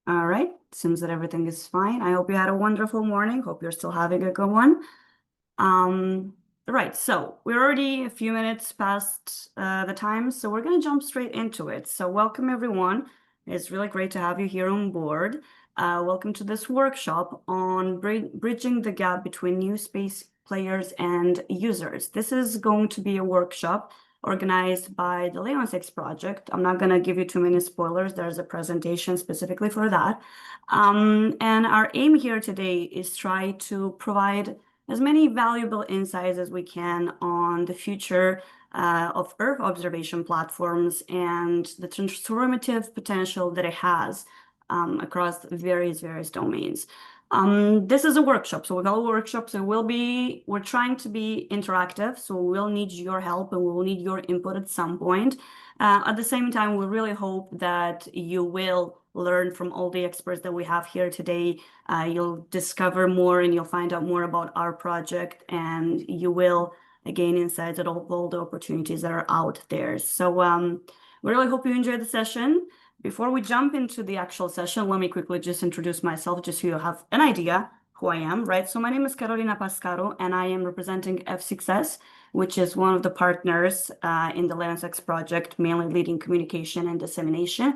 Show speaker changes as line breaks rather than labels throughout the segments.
All right, seems that everything is fine. I hope you had a wonderful morning. Hope you're still having a good one. Um, right, so we're already a few minutes past the time, so we're going to jump straight into it. So welcome everyone. It's really great to have you here on board. Welcome to this workshop on bridging the gap between new space players and users. This is going to be a workshop organized by the LEONSEGS project. I'm not going to give you too many spoilers. There's a presentation specifically for that. And our aim here today is try to provide as many valuable insights as we can on the future of Earth observation platforms and the transformative potential that it has across various domains. This is a workshop, so we call it workshop. So we're trying to be interactive, so we'll need your help and we will need your input at some point. At the same time, we really hope that you will learn from all the experts that we have here today. You'll discover more and you'll find out more about our project, and you will gain insights at all the opportunities that are out there. So we really hope you enjoy the session. Before we jump into the actual session, let me quickly just introduce myself, just so you have an idea who I am, right? So my name is Carolina Pascaro, and I am representing F6S, which is one of the partners in the LEONSEGS project, mainly leading communication and dissemination.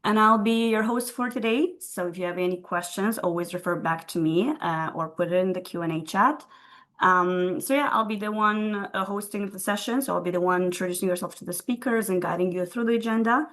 And I'll be your host for today. So if you have any questions, always refer back to me or put it in the Q&A chat. So yeah, I'll be the one hosting the session. So I'll be the one introducing yourself to the speakers and guiding you through the agenda.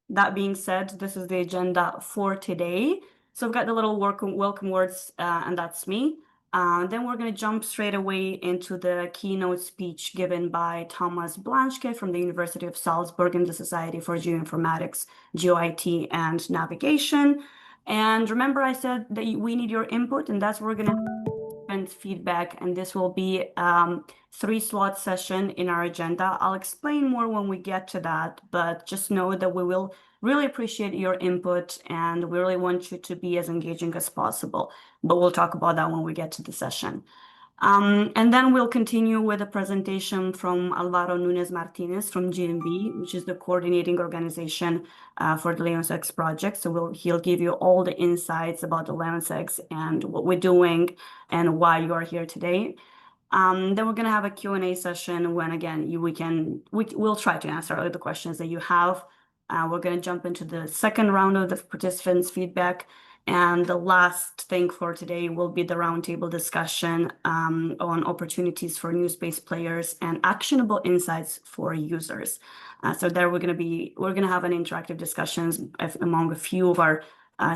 That being said, this is the agenda for today. So I've got the little welcome words, and that's me. Then we're going to jump straight away into the keynote speech given by Thomas Blanchke from the University of Salzburg and the Society for Geoinformatics, GeoIT, and Navigation. And remember, I said that we need your input, and that's where we're going to and feedback, and this will be 3-slot session in our agenda. I'll explain more when we get to that, but just know that we will really appreciate your input and we really want you to be as engaging as possible. But we'll talk about that when we get to the session. And then we'll continue with a presentation from Alvaro Nunes Martinez from GMB, which is the coordinating organization for the LEONSEGS project. So he'll give you all the insights about the LEONSEGS and what we're doing and why you are here today. Then we're going to have a Q&A session when, again, we'll try to answer all the questions that you have. We're going to jump into the second round of the participants' feedback. And the last thing for today will be the roundtable discussion on opportunities for new space players and actionable insights for users. So there we're going to have an interactive discussions among a few of our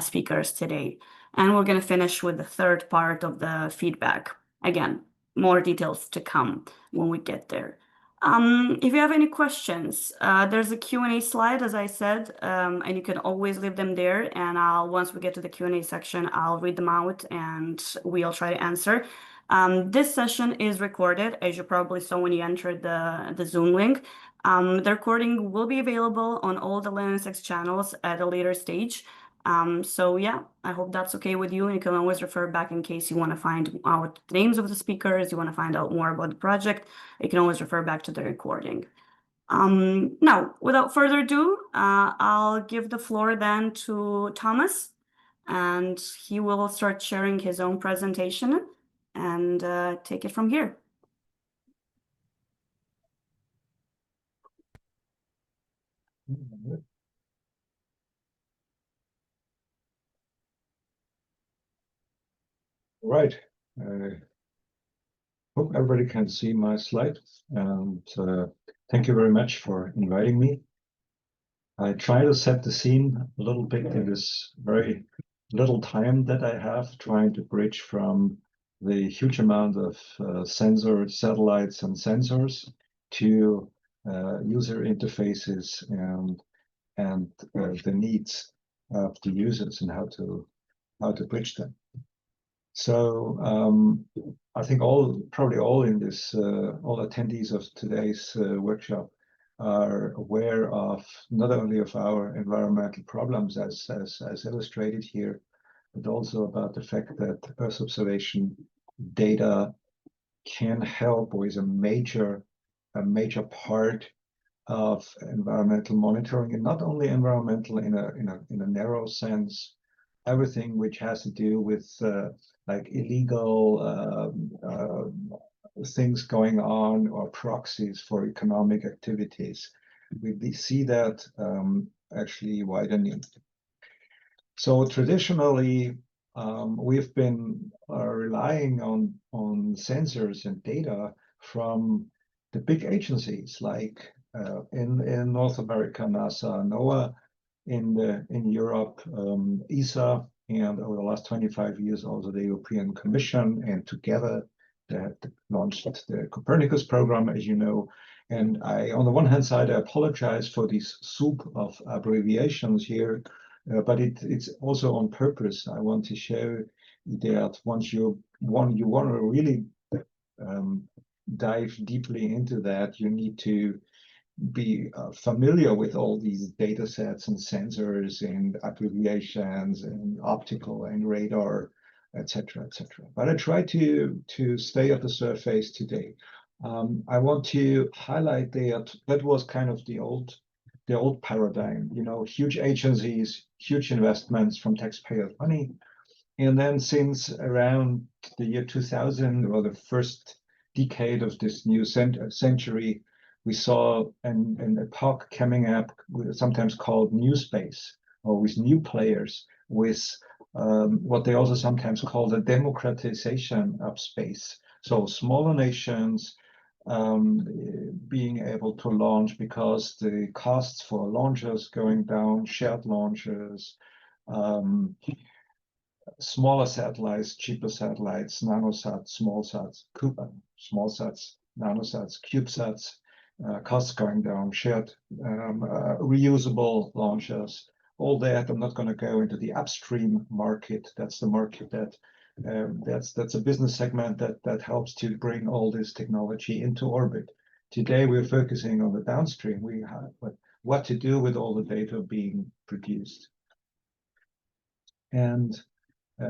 speakers today. And we're going to finish with the third part of the feedback. Again, more details to come when we get there. If you have any questions, there's a Q&A slide, as I said, and you can always leave them there. And once we get to the Q&A section, I'll read them out and we'll try to answer. This session is recorded, as you probably saw when you entered the Zoom link. The recording will be available on all the LEONSEGS channels at a later stage. So yeah, I hope that's okay with you, and you can always refer back in case you want to find out the names of the speakers, you want to find out more about the project, you can always refer back to the recording. Now, without further ado, I'll give the floor then to Thomas, and he will start sharing his own presentation and take it from here.
Right. I hope everybody can see my slide. And thank you very much for inviting me. I try to set the scene a little bit in this very little time that I have, trying to bridge from the huge amount of sensors, satellites, and sensors to user interfaces and the needs of the users and how to bridge them. So I think probably all in this, all attendees of today's workshop are aware of not only of our environmental problems as illustrated here, but also about the fact that Earth observation data can help or is a major part of environmental monitoring, and not only environmental in a narrow sense, everything which has to do with like illegal things going on or proxies for economic activities. We see that actually widening. So traditionally, we've been relying on sensors and data from the big agencies like in North America, NASA, NOAA, in Europe, ESA, and over the last 25 years, also the European Commission, and together that launched the Copernicus program, as you know. And I, on the one hand side, I apologize for this soup of abbreviations here, but it's also on purpose. I want to show that once you want to really dive deeply into that, you need to be familiar with all these data sets and sensors and abbreviations and optical and radar, etc., etc. But I try to stay at the surface today. I want to highlight that was kind of the old paradigm, you know, huge agencies, huge investments from taxpayer money. And then since around the year 2000, or the first decade of this new century, we saw an epoch coming up, sometimes called new space, or with new players, with what they also sometimes call the democratization of space. So smaller nations being able to launch because the costs for launches going down, shared launches, smaller satellites, cheaper satellites, nanosats, small sats, nanosats, CubeSats, costs going down, shared, reusable launchers, all that. I'm not going to go into the upstream market. That's the market that that's a business segment that helps to bring all this technology into orbit. Today we're focusing on the downstream. We have what to do with all the data being produced, and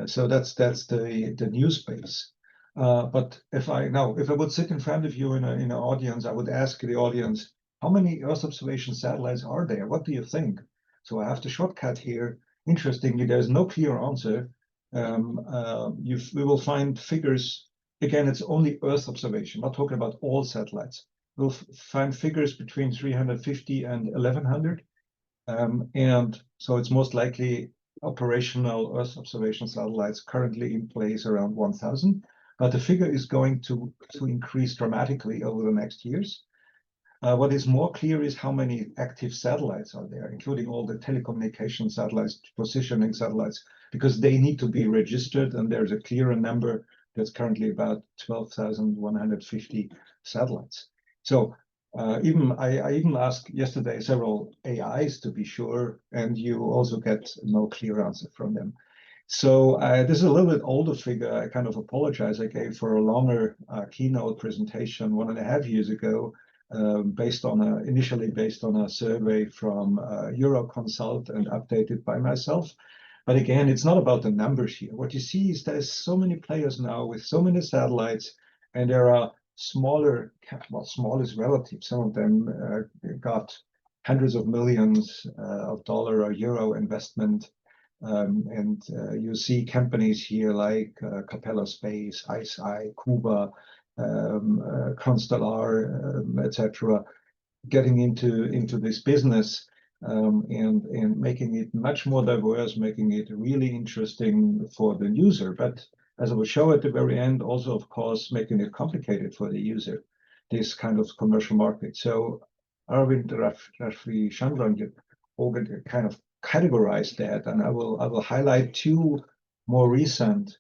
so that's the new space. But if I would sit in front of you in an audience, I would ask the audience, how many Earth observation satellites are there? What do you think? So I have the shortcut here. Interestingly, there's no clear answer. We will find figures. Again, it's only Earth observation. I'm not talking about all satellites. We'll find figures between 350 and 1100. And so it's most likely operational Earth observation satellites currently in place around 1,000, but the figure is going to increase dramatically over the next years. What is more clear is how many active satellites are there, including all the telecommunication satellites, positioning satellites, because they need to be registered, and there's a clearer number that's currently about 12,150 satellites. So I even asked yesterday several AIs to be sure, and you also get no clear answer from them. So this is a little bit older figure. I kind of apologize. I gave for a longer keynote presentation 1.5 years ago, initially based on a survey from Euroconsult and updated by myself. But again, it's not about the numbers here. What you see is there's so many players now with so many satellites, and there are smaller, well, small is relative. Some of them got hundreds of millions of dollar or euro investment. And you see companies here like Capella Space, ICEYE, Cuba, Constellar, etc., getting into this business and making it much more diverse, making it really interesting for the user. But as I will show at the very end, also, of course, making it complicated for the user, this kind of commercial market. So Arvind Rashvi Chandran kind of categorized that, and I will highlight two more recent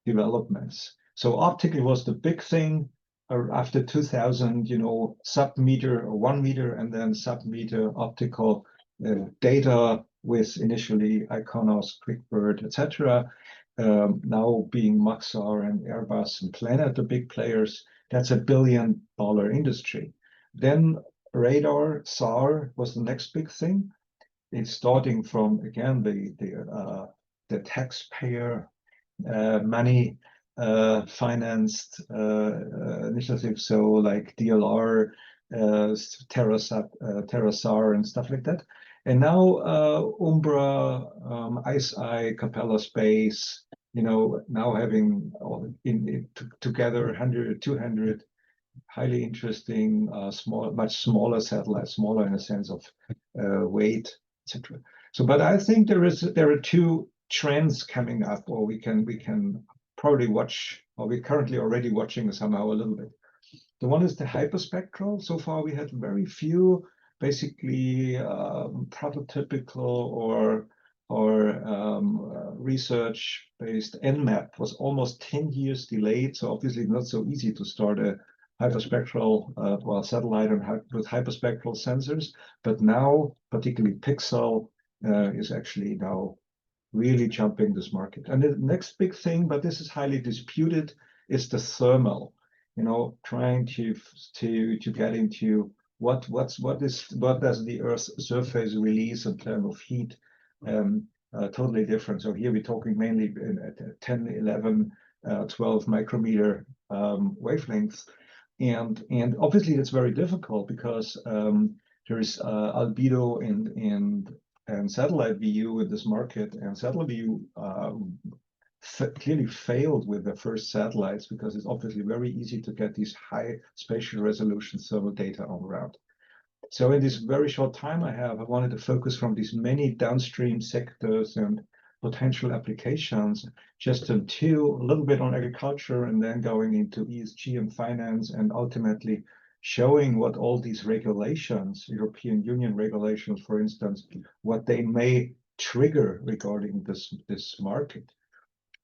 developments. So optical was the big thing after 2000, you know, sub-meter or 1 meter, and then sub-meter optical data with initially Iconos, QuickBird, etc. Now being Maxar and Airbus and Planet, the big players. That's $1 billion industry. Then radar, SAR was the next big thing. It's starting from, again, the taxpayer money financed initiatives, so like DLR, TerraSAR, and stuff like that. And now Umbra, Ice Eye, Capella Space, now having together 100, 200 highly interesting, much smaller satellites, smaller in a sense of weight, etc. So, but I think there are two trends coming up, or we can probably watch, or we're currently already watching somehow a little bit. The one is the hyperspectral. So far, we had very few, basically prototypical or research-based. NMAP was almost 10 years delayed, so obviously not so easy to start a hyperspectral satellite with hyperspectral sensors. But now, particularly Pixel is actually now really jumping this market. And the next big thing, but this is highly disputed, is the thermal. Trying to get into what does the Earth's surface release in terms of heat? Totally different. So here we're talking mainly at 10, 11, 12 micrometer wavelengths, and obviously it's very difficult because there is albedo and satellite VU in this market, and satellite VU clearly failed with the first satellites because it's obviously very easy to get these high spatial resolution thermal data on ground. So in this very short time I wanted to focus from these many downstream sectors and potential applications just into a little bit on agriculture, and then going into ESG and finance, and ultimately showing what all these regulations, European Union regulations, for instance, what they may trigger regarding this market.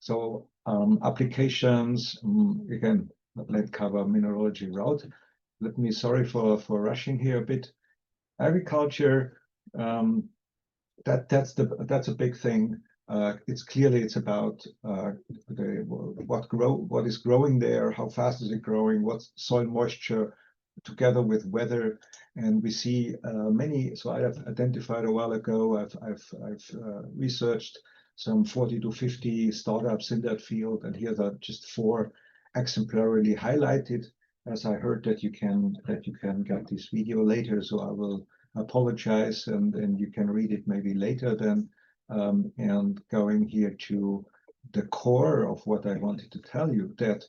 So applications, again, let's cover mineralogy route. Sorry for rushing here a bit. Agriculture, that's a big thing. It's about what is growing there, how fast is it growing, what's soil moisture, together with weather. And we see many. So I have identified a while ago. I've researched some 40 to 50 startups in that field, and here are just 4 exemplarily highlighted. As I heard that you can get this video later, so I will apologize, and you can read it maybe later then. And going here to the core of what I wanted to tell you, that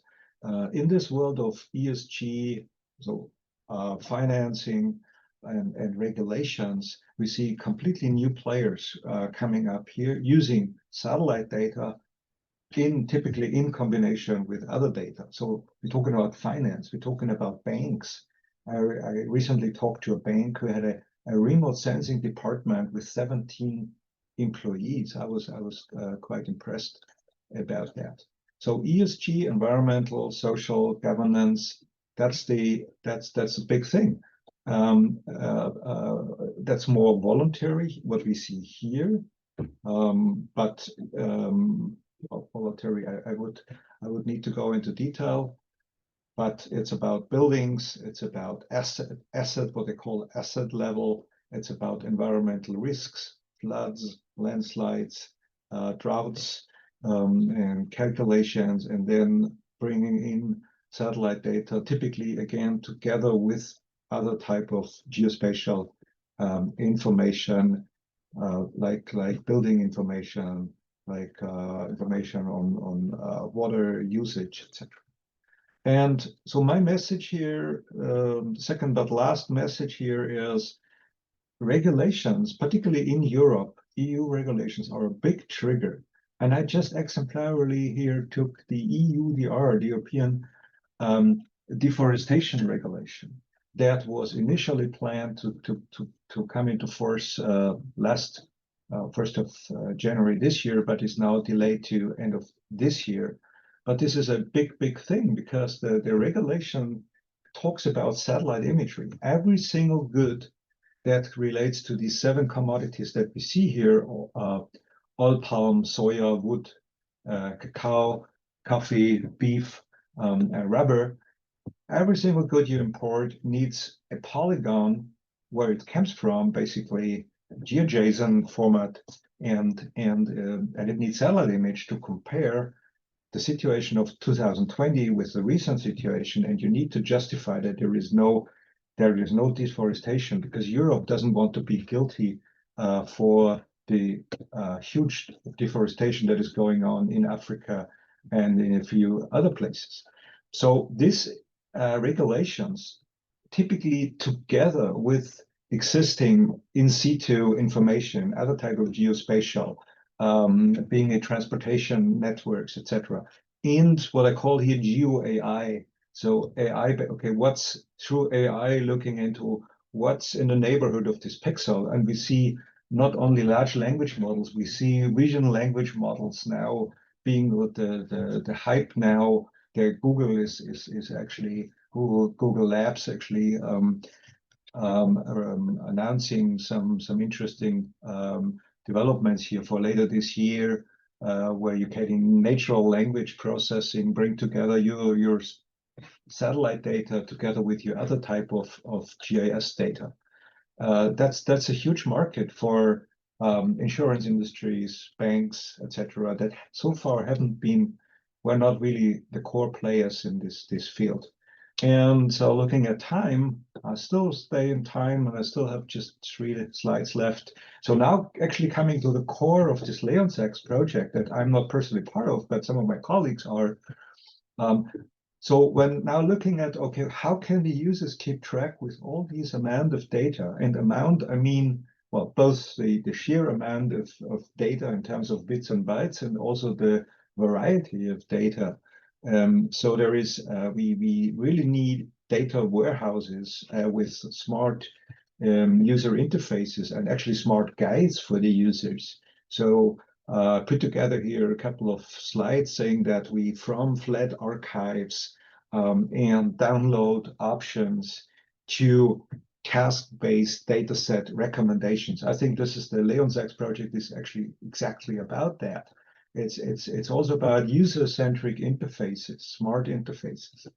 in this world of ESG, so financing and regulations, we see completely new players coming up here using satellite data typically in combination with other data. So we're talking about finance, we're talking about banks. I recently talked to a bank who had a remote sensing department with 17 employees. I was quite impressed about that. So ESG, environmental, social, governance, that's a big thing. That's more voluntary, what we see here. But voluntary, I would need to go into detail. But it's about buildings, it's about asset, what they call asset level. It's about environmental risks, floods, landslides, droughts, and calculations, and then bringing in satellite data, typically again together with other type of geospatial information, like building information, like information on water usage, etc. And so my message here, second but last message here, is regulations, particularly in Europe, EU regulations are a big trigger. And I just exemplarily here took the EUDR, the European deforestation regulation, that was initially planned to come into force last 1st of January this year, but is now delayed to end of this year. But this is a big thing, because the regulation talks about satellite imagery. Every single good that relates to these 7 commodities that we see here, oil palm, soya, wood, cacao, coffee, beef, and rubber, every single good you import needs a polygon where it comes from, basically GeoJSON format, and it needs satellite image to compare the situation of 2020 with the recent situation. And you need to justify that there is no deforestation, because Europe doesn't want to be guilty for the huge deforestation that is going on in Africa and in a few other places. So these regulations, typically together with existing in situ information, other type of geospatial, being a transportation networks, etc., and what I call here geo AI. So AI, okay, what's through AI looking into what's in the neighborhood of this pixel, and we see not only large language models, we see vision language models now being with the hype now. That Google is actually Google Labs actually announcing some interesting developments here for later this year, where you're getting natural language processing, bring together your satellite data together with your other type of GIS data. That's a huge market for insurance industries, banks, etc. that so far were not really the core players in this field. And so looking at time, I still stay in time and I still have just 3 slides left. So now actually coming to the core of this LEONSEGS project that I'm not personally part of, but some of my colleagues are. So when now looking at, okay, how can the users keep track with all these amount of data? And amount, I mean, well, both the sheer amount of data in terms of bits and bytes and also the variety of data. So there is, we really need data warehouses with smart user interfaces and actually smart guides for the users. So put together here a couple of slides saying that we from flat archives and download options to task-based data set recommendations. I think this is the LEONSEGS project is actually exactly about that. It's also about user-centric interfaces, smart interfaces.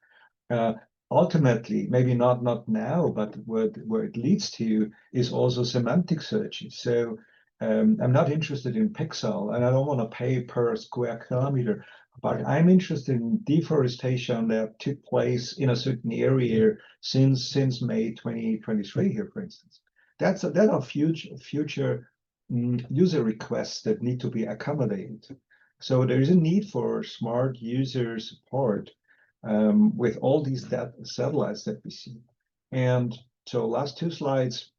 Ultimately, maybe not now, but where it leads to is also semantic searches. So I'm not interested in pixel, and I don't want to pay per square kilometer, but I'm interested in deforestation that took place in a certain area since May 2023 here, for instance. That are future user requests that need to be accommodated. So there is a need for smart user support with all these satellites that we see. And so last 2 slides,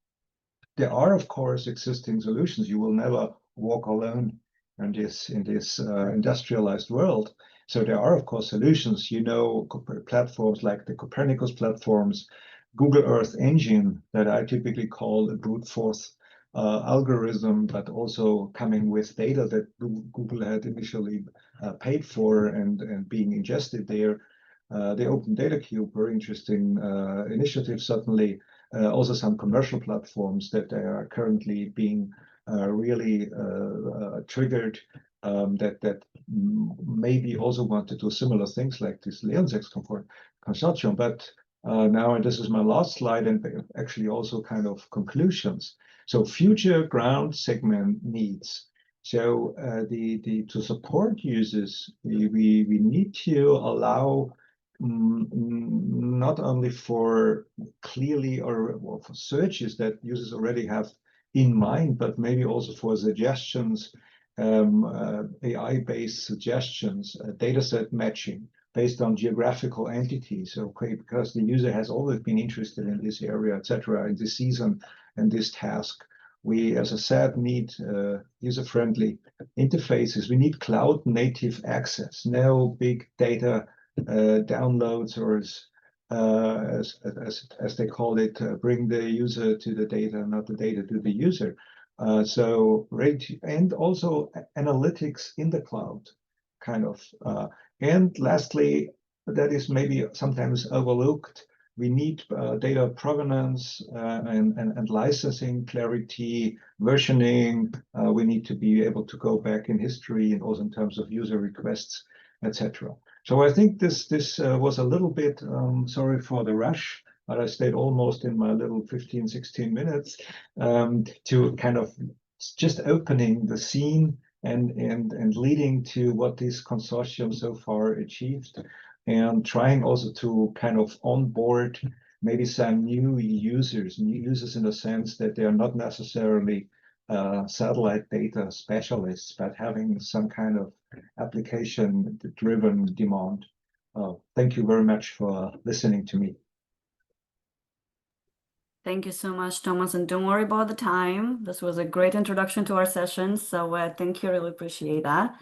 there are, of course, existing solutions. You will never walk alone in this industrialized world. So there are, of course, solutions. You know, platforms like the Copernicus platforms, Google Earth Engine that I typically call a brute force algorithm, but also coming with data that Google had initially paid for and being ingested there. The Open Data Cube, very interesting initiative, certainly. Also some commercial platforms that are currently being really triggered that maybe also want to do similar things like this LEONSEGS consortium. But now, and this is my last slide, and actually also kind of conclusions. So future ground segment needs. So to support users, we need to allow not only for clearly or for searches that users already have in mind, but maybe also for suggestions, AI-based suggestions, dataset matching based on geographical entities. Okay, because the user has always been interested in this area, etc., in this season and this task. We, as I said, need user-friendly interfaces. We need cloud-native access. No big data downloads, or as they call it, bring the user to the data, not the data to the user. And also analytics in the cloud, kind of. And lastly, that is maybe sometimes overlooked. We need data provenance and licensing clarity, versioning. We need to be able to go back in history and also in terms of user requests, etc. So I think this was a little bit, sorry for the rush, but I stayed almost in my little 15, 16 minutes to kind of just opening the scene and leading to what this consortium so far achieved, and trying also to kind of onboard maybe some new users in the sense that they are not necessarily satellite data specialist, but having some kind of application-driven demand. Thank you very much for listening to me.
Thank you so much, Thomas, and don't worry about the time. This was a great introduction to our session, so thank you, really appreciate that.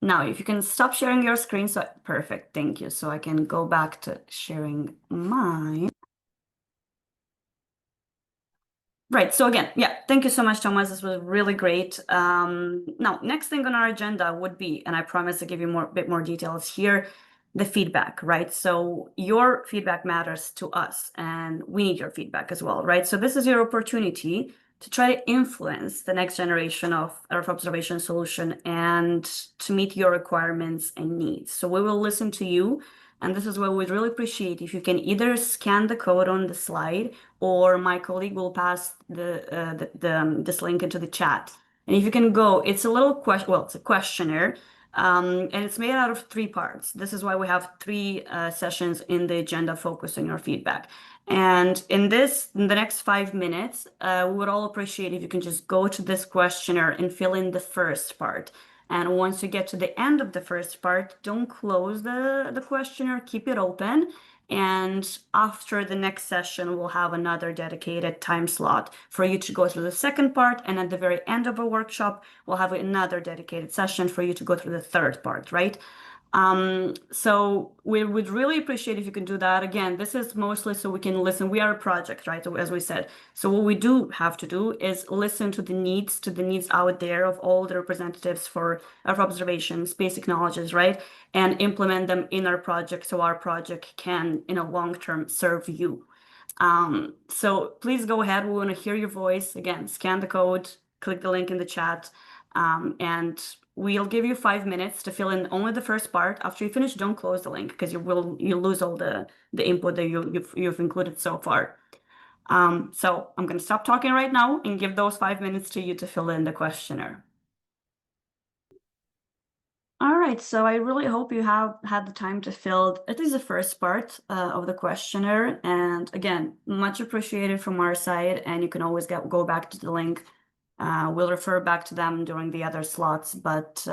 Now, if you can stop sharing your screen, so perfect, thank you. So I can go back to sharing mine. Right, so again, yeah, thank you so much, Thomas. This was really great. Now, next thing on our agenda would be, and I promise to give you a bit more details here, the feedback, right? So your feedback matters to us, and we need your feedback as well, right? So this is your opportunity to try to influence the next generation of Earth observation solution and to meet your requirements and needs. So we will listen to you, and this is what we'd really appreciate if you can either scan the code on the slide, or my colleague will pass this link into the chat. And if you can go, it's a little it's a questionnaire, and it's made out of 3 parts. This is why we have 3 sessions in the agenda focused on your feedback. And in the next 5 minutes, we would all appreciate if you can just go to this questionnaire and fill in the first part. And once you get to the end of the first part, don't close the questionnaire, keep it open. And after the next session, we'll have another dedicated time slot for you to go through the second part. And at the very end of a workshop, we'll have another dedicated session for you to go through the third part, right? So we would really appreciate if you can do that. Again, this is mostly so we can listen. We are a project, right? As we said. So what we do have to do is listen to the needs out there of all the representatives for Earth observation, space technologies, right? And implement them in our project so our project can, in a long term, serve you. So please go ahead. We want to hear your voice. Again, scan the code, click the link in the chat, and we'll give you 5 minutes to fill in only the first part. After you finish, don't close the link because you'll lose all the input that you've included so far. So I'm going to stop talking right now and give those 5 minutes to you to fill in the questionnaire. All right, so I really hope you have had the time to fill at least the first part of the questionnaire. And again, much appreciated from our side. And you can always go back to the link. We'll refer back to them during the other slots. But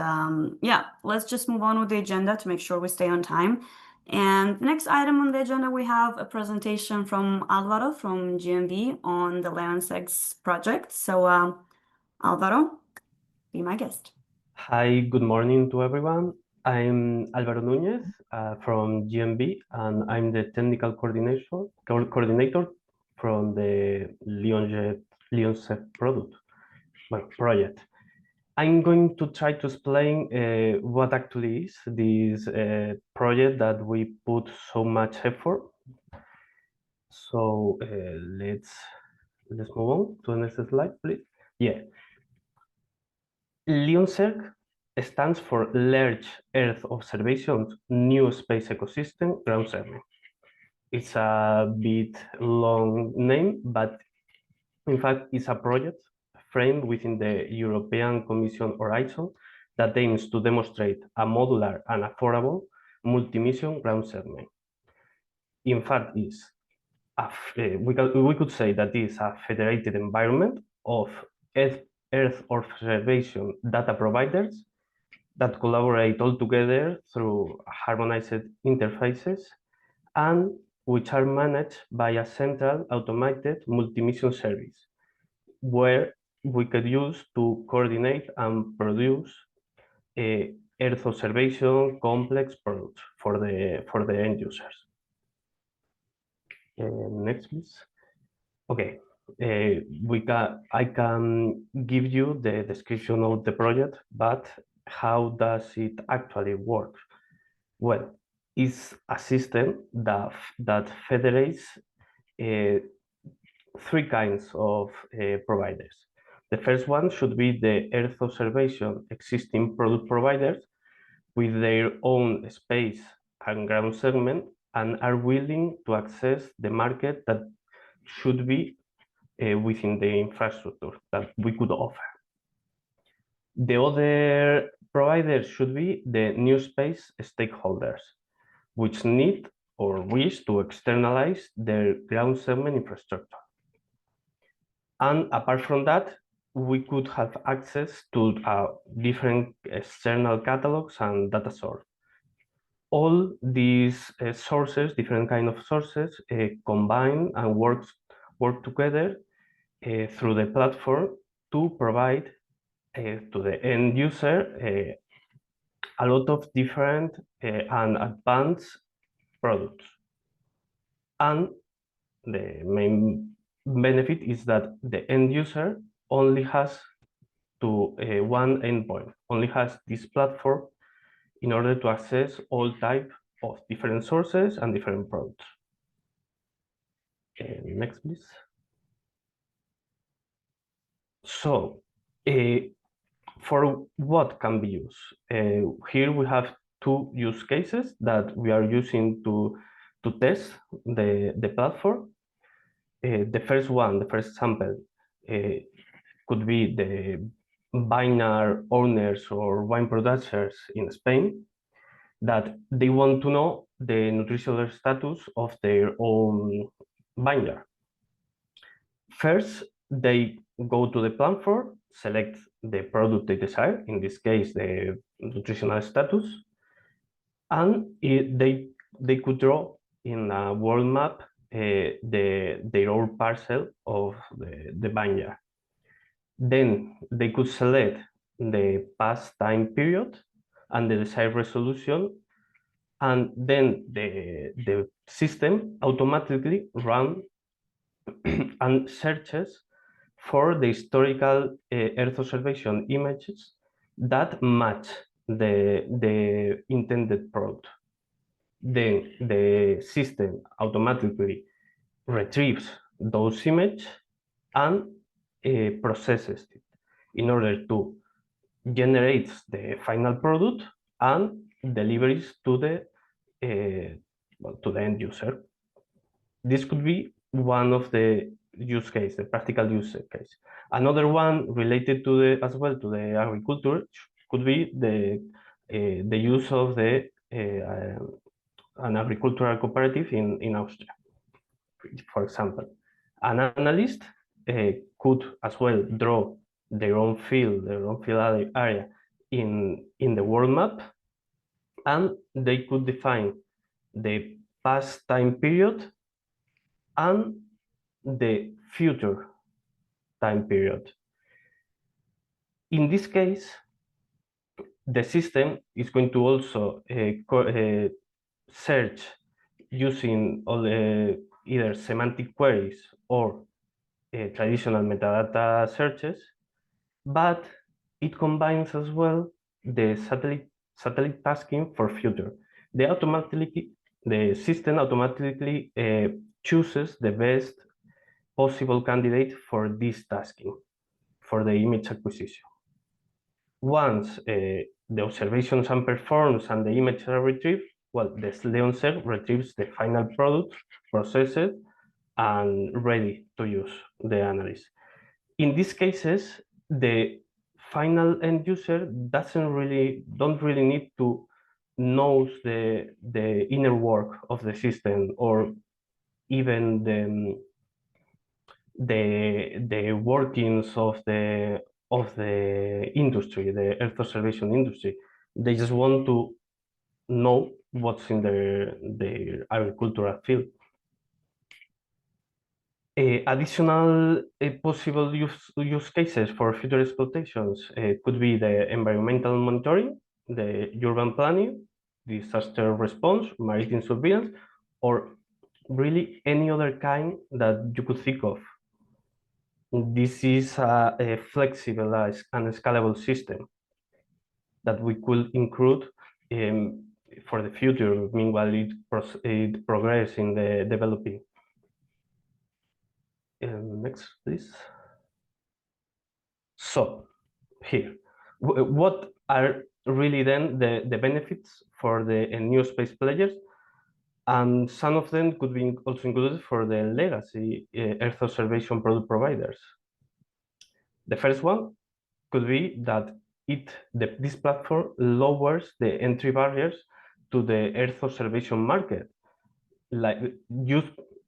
yeah, let's just move on with the agenda to make sure we stay on time. And the next item on the agenda, we have a presentation from Alvaro from GMB on the LEONSEGS project. So Alvaro, be my guest.
Hi, good morning to everyone. I'm Álvaro Núñez from GMB, and I'm the technical coordinator from the LEONSEGS project. I'm going to try to explain what actually is this project that we put so much effort. So let's move on to the next slide, please. Yeah. LEONSEGS stands for Large Earth Observations New Space Ecosystem Ground Segment. It's a bit long name, but in fact, it's a project framed within the European Commission Horizon that aims to demonstrate a modular and affordable multi-mission ground segment. In fact, we could say that it's a federated environment of Earth observation data providers that collaborate all together through harmonized interfaces and which are managed by a central automated multi-mission service where we could use to coordinate and produce Earth observation complex products for the end users. Next, please. Okay, I can give you the description of the project, but how does it actually work? Well, it's a system that federates 3 kinds of providers. The first one should be the Earth observation existing product providers with their own space and ground segment and are willing to access the market that should be within the infrastructure that we could offer. The other providers should be the new space stakeholders, which need or wish to externalize their ground segment infrastructure. And apart from that, we could have access to different external catalogs and data source. All these sources, different kind of sources, combine and work together through the platform to provide to the end user a lot of different and advanced products. And the main benefit is that the end user only has to one endpoint, only has this platform in order to access all type of different sources and different products. Next, please. So, for what can be used? Here we have two use cases that we are using to test the platform. The first one, the first sample, could be the vineyard owners or wine producers in Spain that they want to know the nutritional status of their own vineyard. First, they go to the platform, select the product they desire, in this case, the nutritional status, and they could draw in a world map their own parcel of the vineyard. Then they could select the past time period and the desired resolution, and then the system automatically runs and searches for the historical Earth observation images that match the intended product. Then the system automatically retrieves those images and processes it in order to generate the final product and delivers to the end user. This could be one of the use case, the practical use case. Another one related to the as well to the agriculture could be the use of the an agricultural cooperative in Austria, for example. An analyst could as well draw their own field area in the world map, and they could define the past time period and the future time period. In this case, the system is going to also search using all either semantic queries or traditional metadata searches, but it combines as well the satellite tasking for future. The system automatically chooses the best possible candidate for this tasking, for the image acquisition. Once the observations are performed and the images are retrieved, well, the LEONSEG retrieves the final product, processed, and ready to use the analysis. In these cases, the final end user don't really need to know the inner work of the system or even the workings of the industry, the Earth observation industry. They just want to know what's in their agricultural field. Additional possible use cases for future exploitations could be the environmental monitoring, the urban planning, disaster response, maritime surveillance, or really any other kind that you could think of. This is a flexible and scalable system that we could include for the future, meanwhile it progresses in the developing. Next, please. So here, what are really then the benefits for the new space players? And some of them could be also included for the legacy Earth observation product providers. The first one could be that this platform lowers the entry barriers to the Earth observation market. Like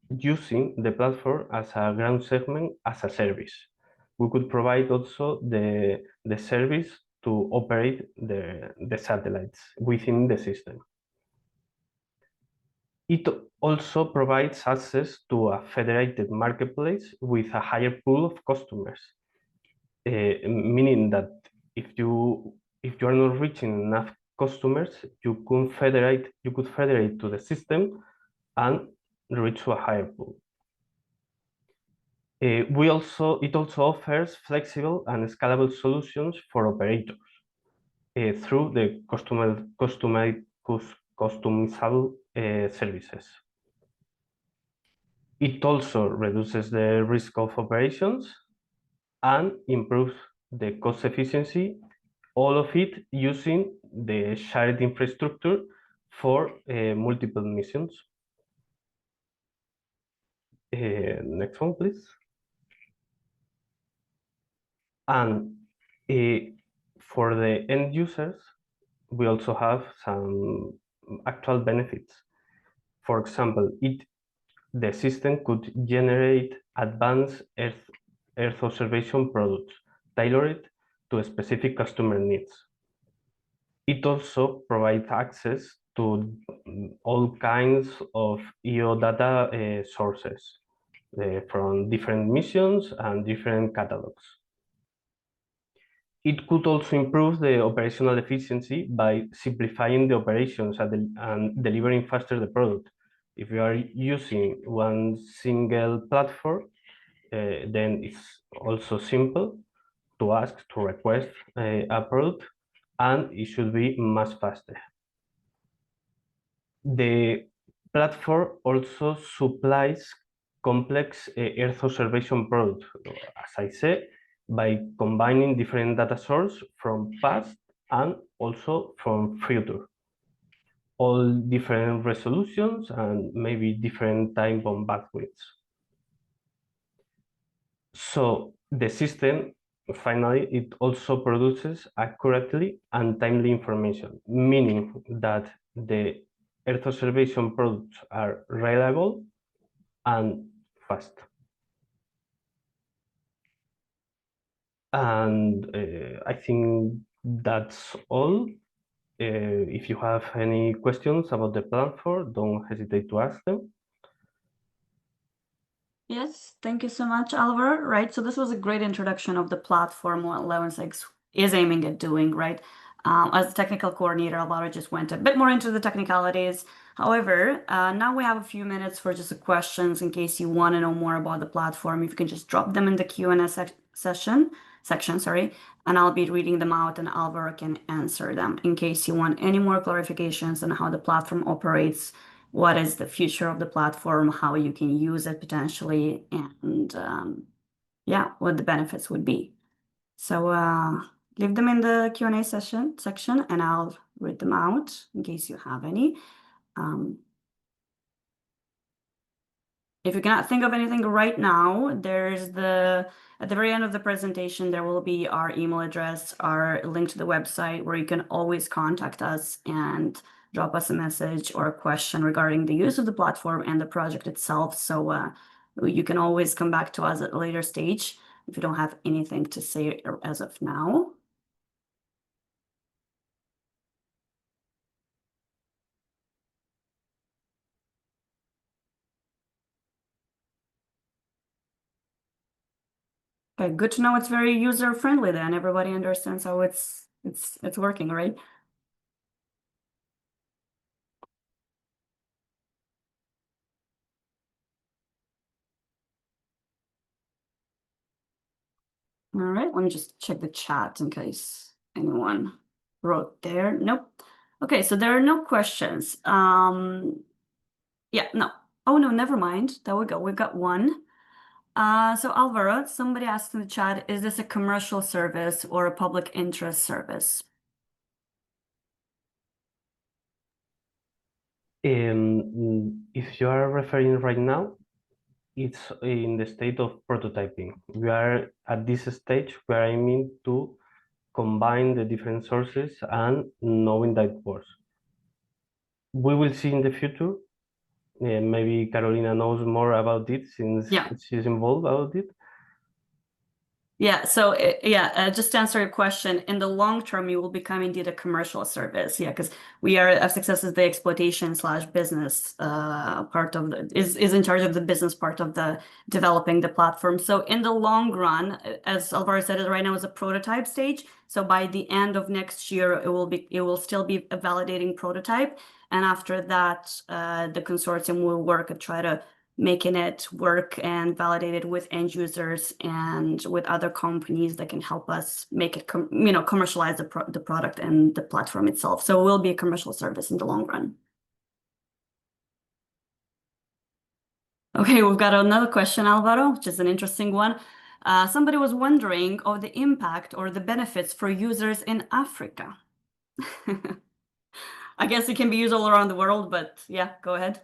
using the platform as a ground segment as a service. We could provide also the service to operate the satellites within the system. It also provides access to a federated marketplace with a higher pool of customers, meaning that if you are not reaching enough customers, you could federate to the system and reach to a higher pool. It also offers flexible and scalable solutions for operators through the customizable services. It also reduces the risk of operations and improves the cost efficiency, all of it using the shared infrastructure for multiple missions. Next one, please. And for the end users, we also have some actual benefits. For example, the system could generate advanced Earth observation products tailored to specific customer needs. It also provides access to all kinds of EO data sources from different missions and different catalogs. It could also improve the operational efficiency by simplifying the operations and delivering faster the product. If you are using one single platform, then it's also simple to ask to request a product, and it should be much faster. The platform also supplies complex Earth observation products, as I said, by combining different data sources from past and also from future, all different resolutions and maybe different time of bandwidths. So the system, finally, it also produces accurately and timely information, meaning that the Earth observation products are reliable and fast. And I think that's all. If you have any questions about the platform, don't hesitate to ask them.
Yes, thank you so much, Alvaro. Right, so this was a great introduction of the platform, what LEONSEGS is aiming at doing, right? As the technical coordinator, Alvaro just went a bit more into the technicalities. However, now we have a few minutes for just the questions in case you want to know more about the platform. If you can just drop them in the Q&A section, and I'll be reading them out and Alvaro can answer them in case you want any more clarifications on how the platform operates, what is the future of the platform, how you can use it potentially, and yeah, what the benefits would be. So leave them in the Q&A section, and I'll read them out in case you have any. If you cannot think of anything right now, there's at the very end of the presentation, there will be our email address, our link to the website where you can always contact us and drop us a message or a question regarding the use of the platform and the project itself. So you can always come back to us at a later stage if you don't have anything to say as of now. Okay, good to know it's very user-friendly then. Everybody understands how it's working, right? All right, let me just check the chat in case anyone wrote there. Nope. Okay, so there are no questions. Yeah, no. Oh no, never mind. There we go. We've got one. So Alvaro, somebody asked in the chat, is this a commercial service or a public interest service?
If you are referring right now, it's in the state of prototyping. We are at this stage where I mean to combine the different sources and knowing that it works. We will see in the future Maybe Carolina knows more about it since she's involved about it.
Yeah, so just to answer your question, in the long term, you will become indeed a commercial service. Yeah, because we are FSuccess is the exploitation/business part of is in charge of the business part of the developing the platform. So in the long run, as Alvaro said, right now is a prototype stage. So by the end of next year, it will still be a validating prototype, and after that, the consortium will work and try to making it work and validate it with end users and with other companies that can help us make it, commercialize the product and the platform itself. So it will be a commercial service in the long run. Okay, we've got another question, Alvaro, which is an interesting one. Somebody was wondering of the impact or the benefits for users in Africa. I guess it can be used all around the world, but yeah, go ahead.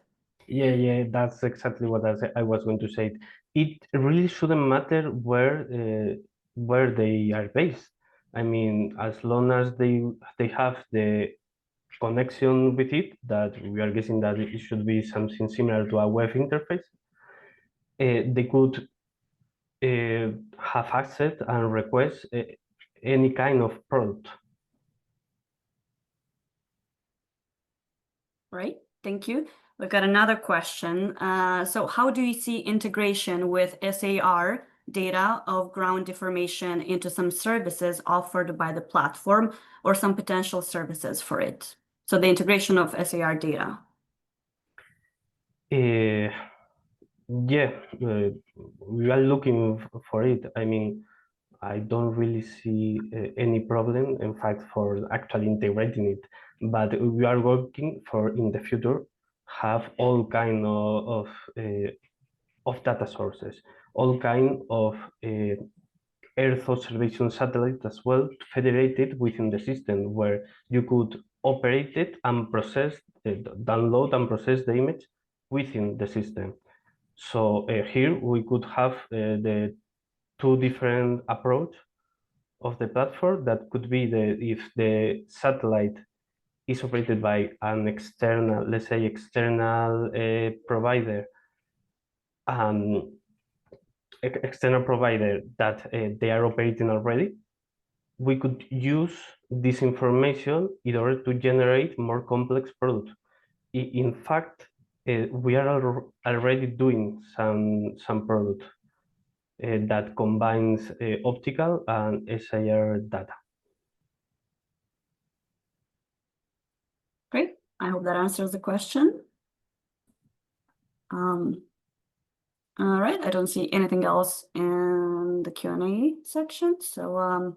Yeah, that's exactly what I was going to say. It really shouldn't matter where they are based. I mean, as long as they have the connection with it, that we are guessing that it should be something similar to a web interface, they could have access and request any kind of product.
Right, thank you. We've got another question. So how do you see integration with SAR data of ground deformation into some services offered by the platform or some potential services for it? So the integration of SAR data.
Yeah, we are looking for it. I mean, I don't really see any problem, in fact, for actually integrating it. But we are working for in the future have all kind of data sources, all kind of Earth observation satellites as well, federated within the system, where you could operate it and process, download and process the image within the system. So here we could have the two different approach of the platform. That could be if the satellite is operated by an external, let's say external provider, external provider that they are operating already, we could use this information in order to generate more complex products. In fact, we are already doing some product that combines optical and SAR data.
Great. I hope that answers the question. All right, I don't see anything else in the Q&A section. So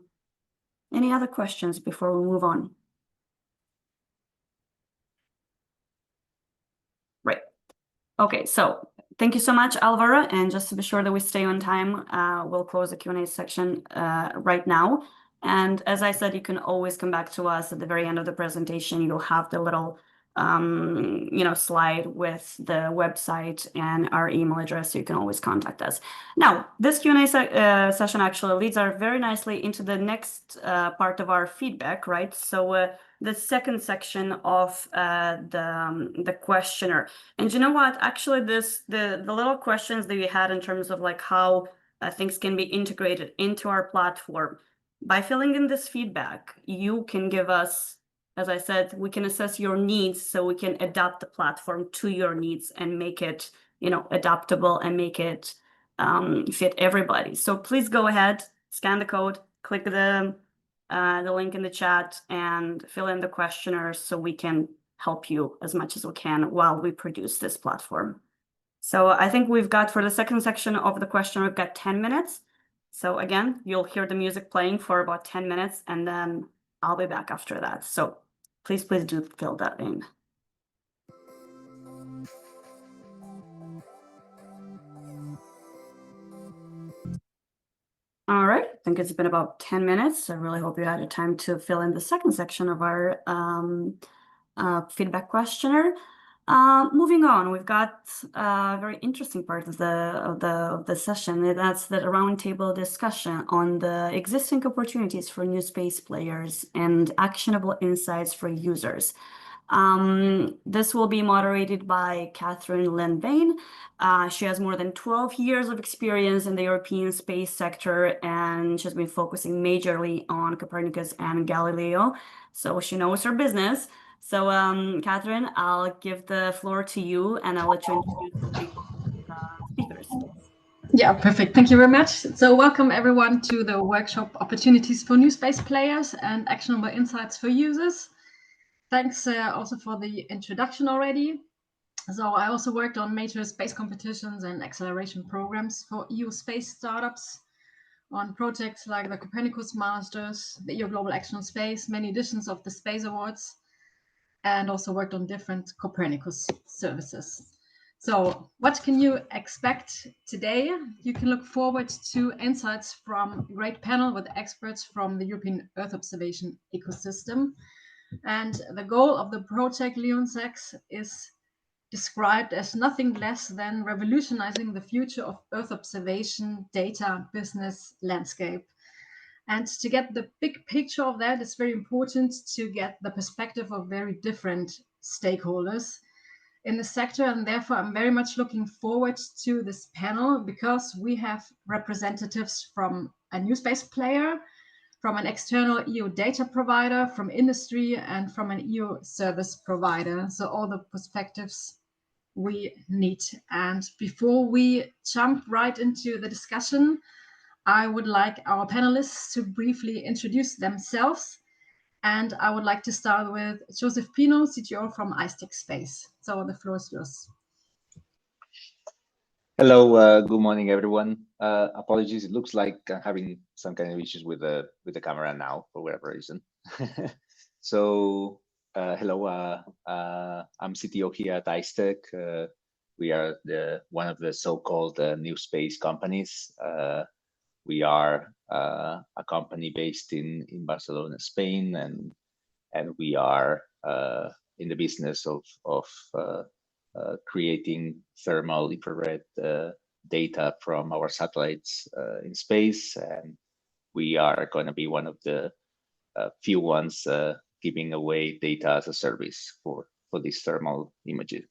any other questions before we move on? Right. Okay, so thank you so much, Alvaro. And just to be sure that we stay on time, we'll close the Q&A section right now. And as I said, you can always come back to us at the very end of the presentation. You'll have the little slide with the website and our email address, so you can always contact us. Now, this Q&A session actually leads us very nicely into the next part of our feedback, right? So the second section of the questionnaire. And you know what? Actually, the little questions that you had in terms of like how things can be integrated into our platform. By filling in this feedback, you can give us, as I said, we can assess your needs so we can adapt the platform to your needs and make it, adaptable and make it fit everybody. So please go ahead, scan the code, click the link in the chat and fill in the questionnaire so we can help you as much as we can while we produce this platform. So I think we've got, for the second section of the questionnaire, we've got 10 minutes. So again, you'll hear the music playing for about 10 minutes and then I'll be back after that. So please do fill that in. All right, I think it's been about 10 minutes. I really hope you had a time to fill in the second section of our feedback questionnaire. Moving on, we've got a very interesting part of the session. And that's the roundtable discussion on the existing opportunities for new space players and actionable insights for users. This will be moderated by Catherine Lynn-Bain. She has more than 12 years of experience in the European space sector, and she's been focusing majorly on Copernicus and Galileo, so she knows her business. So, Catherine, I'll give the floor to you, and I'll let you introduce the speakers.
Yeah, perfect. Thank you very much. So welcome everyone to the workshop Opportunities for New Space Players and Actionable Insights for Users. Thanks also for the introduction already. So I also worked on major space competitions and acceleration programs for EU space startups on projects like the Copernicus Masters, the EU Global Action on Space, many editions of the Space Awards, and also worked on different Copernicus services. So what can you expect today? You can look forward to insights from a great panel with experts from the European Earth observation ecosystem. And the goal of the project LEONSEGS is described as nothing less than revolutionizing the future of Earth observation data business landscape. And to get the big picture of that, it's very important to get the perspective of very different stakeholders in the sector. And therefore, I'm very much looking forward to this panel because we have representatives from a new space player, from an external EU data provider, from industry, and from an EU service provider. So all the perspectives we need. And before we jump right into the discussion, I would like our panelists to briefly introduce themselves. And I would like to start with Joseph Pino, CTO from iStick Space. So the floor is yours.
Hello, good morning, everyone. Apologies, it looks like I'm having some kind of issues with the camera now for whatever reason. So, hello, I'm CTO here at iStick. We are one of the so-called new space companies. We are a company based in Barcelona, Spain, and we are in the business of creating thermal infrared data from our satellites in space, and we are going to be one of the few ones giving away data as a service for these thermal images.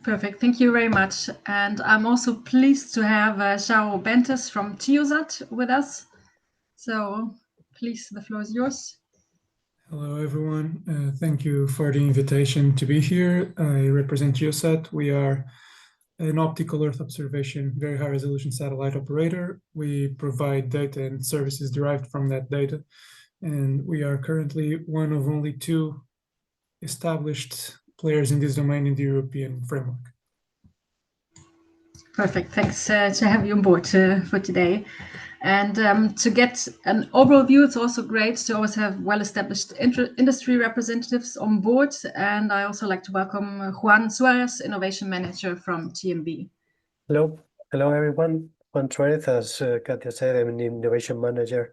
Perfect, thank you very much. And I'm also pleased to have João Bentes from Geosat with us. So please, the floor is yours.
Hello, everyone. Thank you for the invitation to be here. I represent Geosat. We are an optical Earth observation, very high resolution satellite operator. We provide data and services derived from that data. And we are currently one of only 2 established players in this domain in the European framework.
Perfect, thanks to have you on board for today. And to get an overview, it's also great to always have well-established industry representatives on board. And I also like to welcome Juan Suarez, Innovation Manager from TMB.
Hello, everyone. Juan Suarez, as Katia said, I'm an Innovation Manager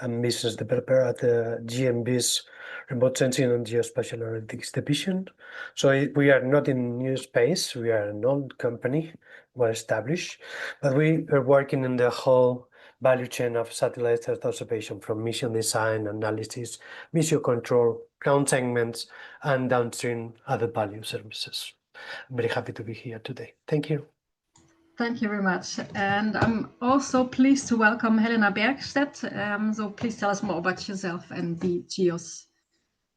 and Business Developer at GMB's Remote Sensing and Geospatial Analytics Division. So we are not in new space, we are an old company, well established, but we are working in the whole value chain of satellite Earth observation, from mission design, analysis, mission control, ground segments, and downstream added value services. I'm very happy to be here today. Thank you.
Thank you very much. And I'm also pleased to welcome Helena Bergstedt. So please tell us more about yourself and the GEOS.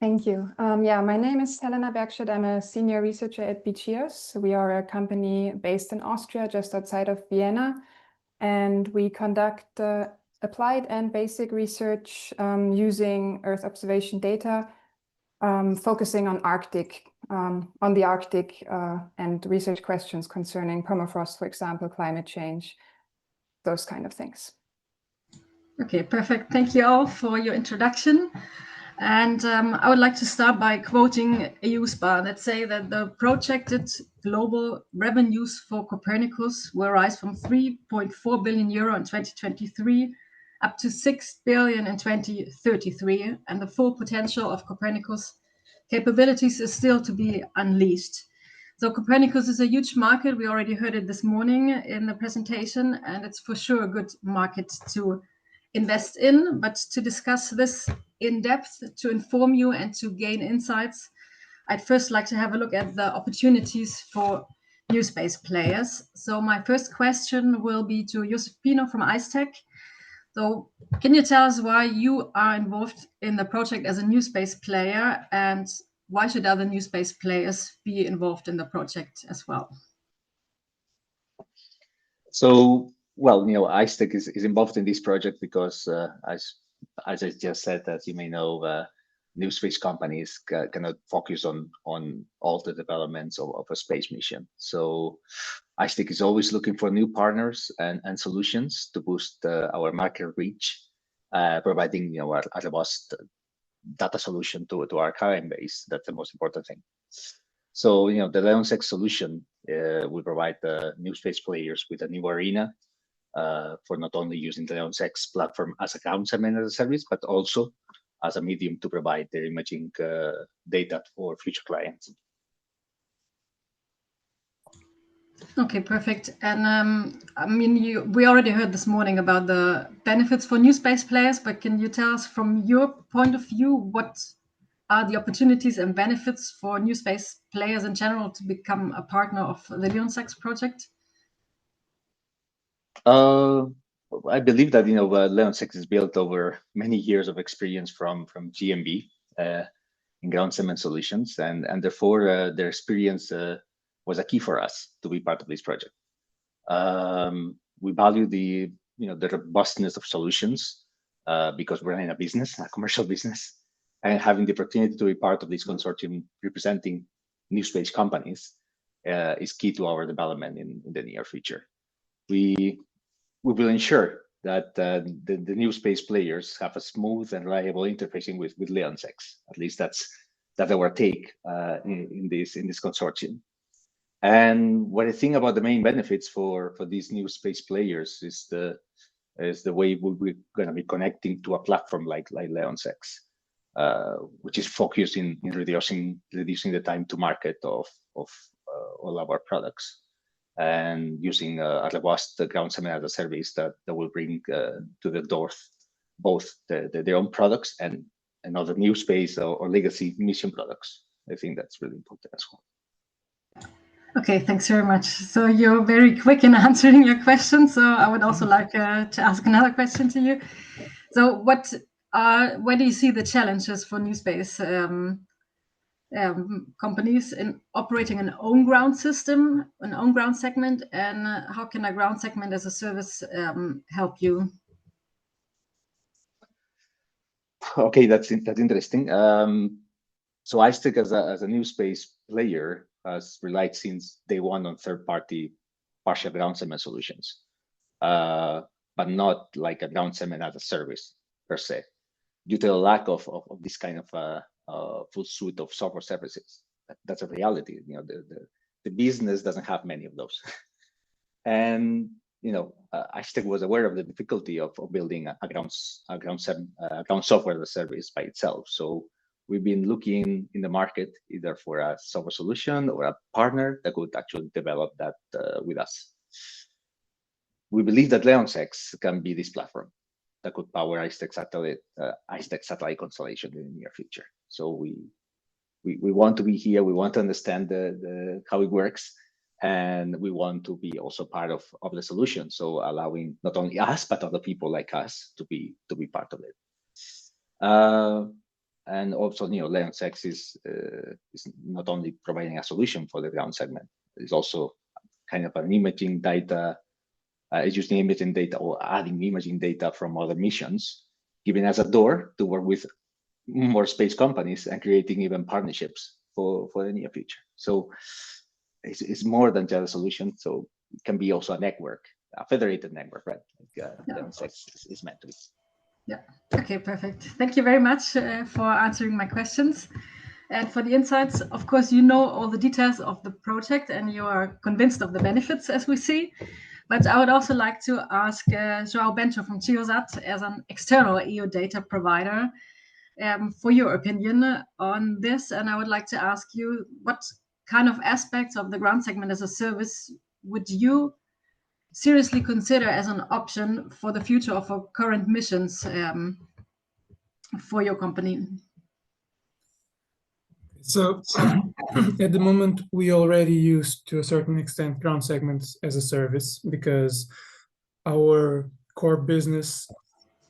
Thank you. Yeah, my name is Helena Bergstedt. I'm a senior researcher at BGEOS. We are a company based in Austria, just outside of Vienna. And we conduct applied and basic research using Earth observation data, focusing on the Arctic and research questions concerning permafrost, for example, climate change, those kind of things.
Okay, perfect. Thank you all for your introduction. And I would like to start by quoting EUSPA that say that the projected global revenues for Copernicus will rise from 3.4 billion euro in 2023 up to 6 billion in 2033. And the full potential of Copernicus capabilities is still to be unleashed. So Copernicus is a huge market. We already heard it this morning in the presentation, and it's for sure a good market to invest in. But to discuss this in depth, to inform you and to gain insights, I'd first like to have a look at the opportunities for new space players. So my first question will be to Josef Pino from IceTech. So can you tell us why you are involved in the project as a new space player, and why should other new space players be involved in the project as well?
So, well, IceTech is involved in this project because, as I just said, as you may know, new space companies cannot focus on all the developments of a space mission. So IceTech is always looking for new partners and solutions to boost our market reach, providing a robust data solution to our client base. That's the most important thing. So the LEONSEGS solution will provide the new space players with a new arena for not only using the LEONSEGS platform as a ground segment as a service, but also as a medium to provide their imaging data for future clients.
Okay, perfect. And I mean, we already heard this morning about the benefits for new space players, but can you tell us from your point of view, what are the opportunities and benefits for new space players in general to become a partner of the LEONSEGS project?
I believe that LEONSEGS is built over many years of experience from GMB in ground segment solutions, and therefore their experience was a key for us to be part of this project. We value the robustness of solutions because we're in a business, a commercial business, and having the opportunity to be part of this consortium representing new space companies is key to our development in the near future. We will ensure that the new space players have a smooth and reliable interfacing with LEONSEGS. At least that's our take in this consortium. And what I think about the main benefits for these new space players is the way we're going to be connecting to a platform like LEONSEGS, which is focused in reducing the time to market of all our products, and using a robust ground segment as a service that will bring to the door both their own products and other new space or legacy mission products. I think that's really important as well.
Okay, thanks very much. So you're very quick in answering your question. So I would also like to ask another question to you. So where do you see the challenges for new space companies in operating an own ground system, an own ground segment, and how can a ground segment as a service help you?
Okay, that's interesting. So IceTech as a new space player has relied since day one on third-party partial ground segment solutions, but not like a ground segment as a service per se, due to the lack of this kind of full suite of software services. That's a reality. The business doesn't have many of those, and IceTech was aware of the difficulty of building a ground software as a service by itself. So we've been looking in the market either for a software solution or a partner that could actually develop that with us. We believe that LEONSEGS can be this platform that could power IceTech satellite constellation in the near future. So we want to be here. We want to understand how it works, and we want to be also part of the solution. So allowing not only us but other people like us to be part of it. And also, LEONSEGS is not only providing a solution for the ground segment. It's also kind of an imaging data. It's using imaging data or adding imaging data from other missions, giving us a door to work with more space companies and creating even partnerships for the near future. So it's more than just a solution. So it can be also a network, a federated network, right? Like LEONSEGS is meant to be.
Yeah. Okay, perfect. Thank you very much for answering my questions and for the insights. Of course, you know all the details of the project and you are convinced of the benefits, as we see. But I would also like to ask João Bento from Geosat, as an external EO data provider, for your opinion on this. And I would like to ask you, what kind of aspects of the ground segment as a service would you seriously consider as an option for the future of our current missions for your company?
So at the moment, we already use, to a certain extent, ground segments as a service because our core business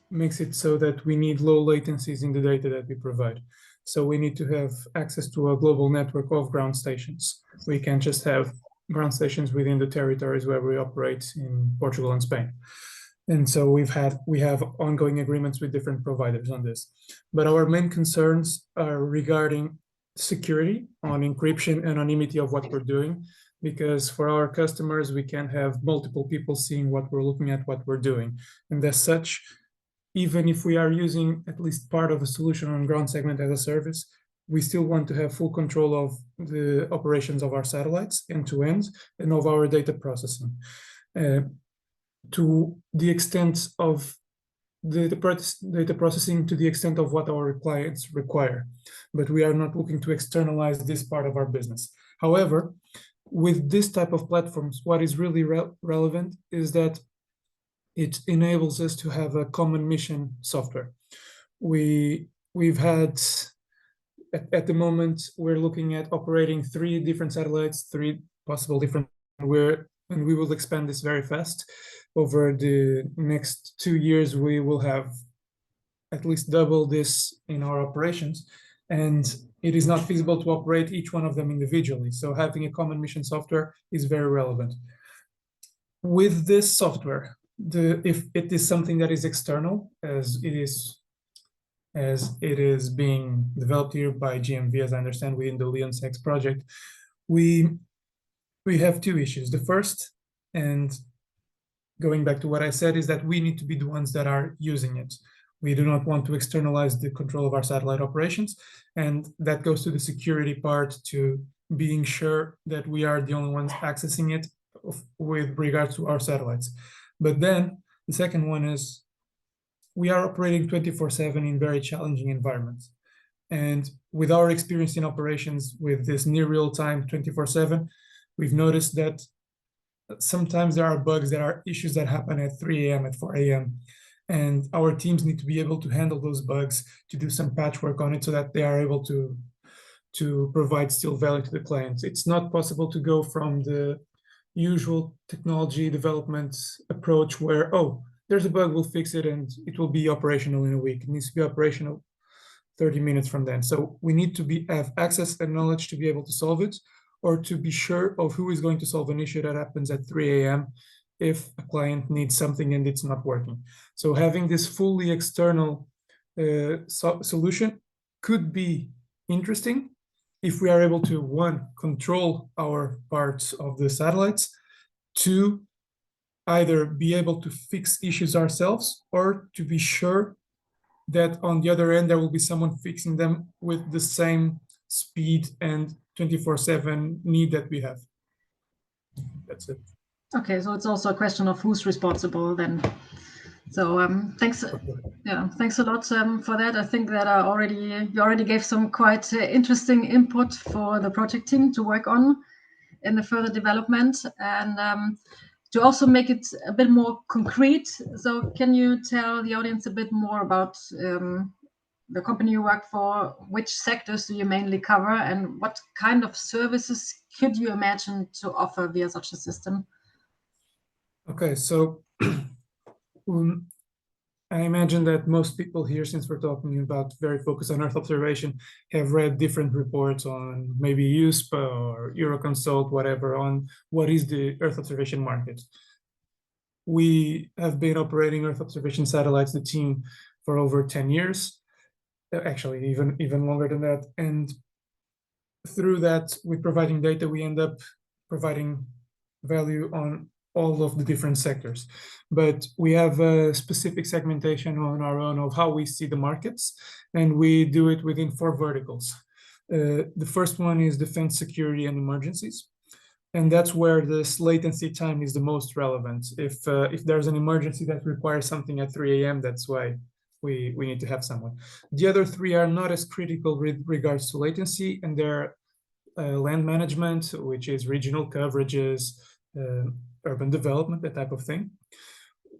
makes it so that we need low latencies in the data that we provide. So we need to have access to a global network of ground stations. We can't just have ground stations within the territories where we operate in Portugal and Spain. And so we have ongoing agreements with different providers on this. But our main concerns are regarding security on encryption, anonymity of what we're doing, because for our customers, we can't have multiple people seeing what we're looking at, what we're doing. And as such, even if we are using at least part of a solution on ground segment as a service, we still want to have full control of the operations of our satellites end to end and of our data processing. To the extent of the data processing to the extent of what our clients require, but we are not looking to externalize this part of our business. However, with this type of platforms, what is really relevant is that it enables us to have a common mission software. We've had, at the moment, we're looking at operating 3 different satellites, 3 possible different, and we will expand this very fast. Over the next 2 years, we will have at least double this in our operations, and it is not feasible to operate each one of them individually. So having a common mission software is very relevant. With this software, if it is something that is external, as it is being developed here by GMV, as I understand, within the LEONSEGS project, we have 2 issues. The first, and going back to what I said, is that we need to be the ones that are using it. We do not want to externalize the control of our satellite operations, and that goes to the security part, to being sure that we are the only ones accessing it with regards to our satellites. But then the second one is we are operating 24/7 in very challenging environments. And with our experience in operations with this near real-time 24/7, we've noticed that sometimes there are bugs, there are issues that happen at 3 a.m., at 4 a.m. And our teams need to be able to handle those bugs, to do some patchwork on it so that they are able to provide still value to the clients. It's not possible to go from the usual technology development approach where, oh, there's a bug, we'll fix it and it will be operational in a week. It needs to be operational 30 minutes from then. So we need to have access and knowledge to be able to solve it, or to be sure of who is going to solve an issue that happens at 3 a.m. if a client needs something and it's not working. So having this fully external solution could be interesting if we are able to, 1, control our parts of the satellites, 2, either be able to fix issues ourselves, or to be sure that on the other end there will be someone fixing them with the same speed and 24/7 need that we have. That's it.
Okay, so it's also a question of who's responsible then. So thanks, thanks a lot for that. I think that you already gave some quite interesting input for the project team to work on in the further development, and to also make it a bit more concrete. So can you tell the audience a bit more about the company you work for? Which sectors do you mainly cover, and what kind of services could you imagine to offer via such a system?
Okay, so I imagine that most people here, since we're talking about very focused on Earth observation, have read different reports on maybe USPA or Euroconsult, whatever, on what is the Earth observation market. We have been operating Earth observation satellites, the team, for over 10 years, actually even longer than that. And through that, with providing data, we end up providing value on all of the different sectors. But we have a specific segmentation on our own of how we see the markets, and we do it within 4 verticals. The first one is defense, security, and emergencies. And that's where this latency time is the most relevant. If there's an emergency that requires something at 3 a.m., that's why we need to have someone. The other 3 are not as critical with regards to latency, and they're land management, which is regional coverages, urban development, that type of thing.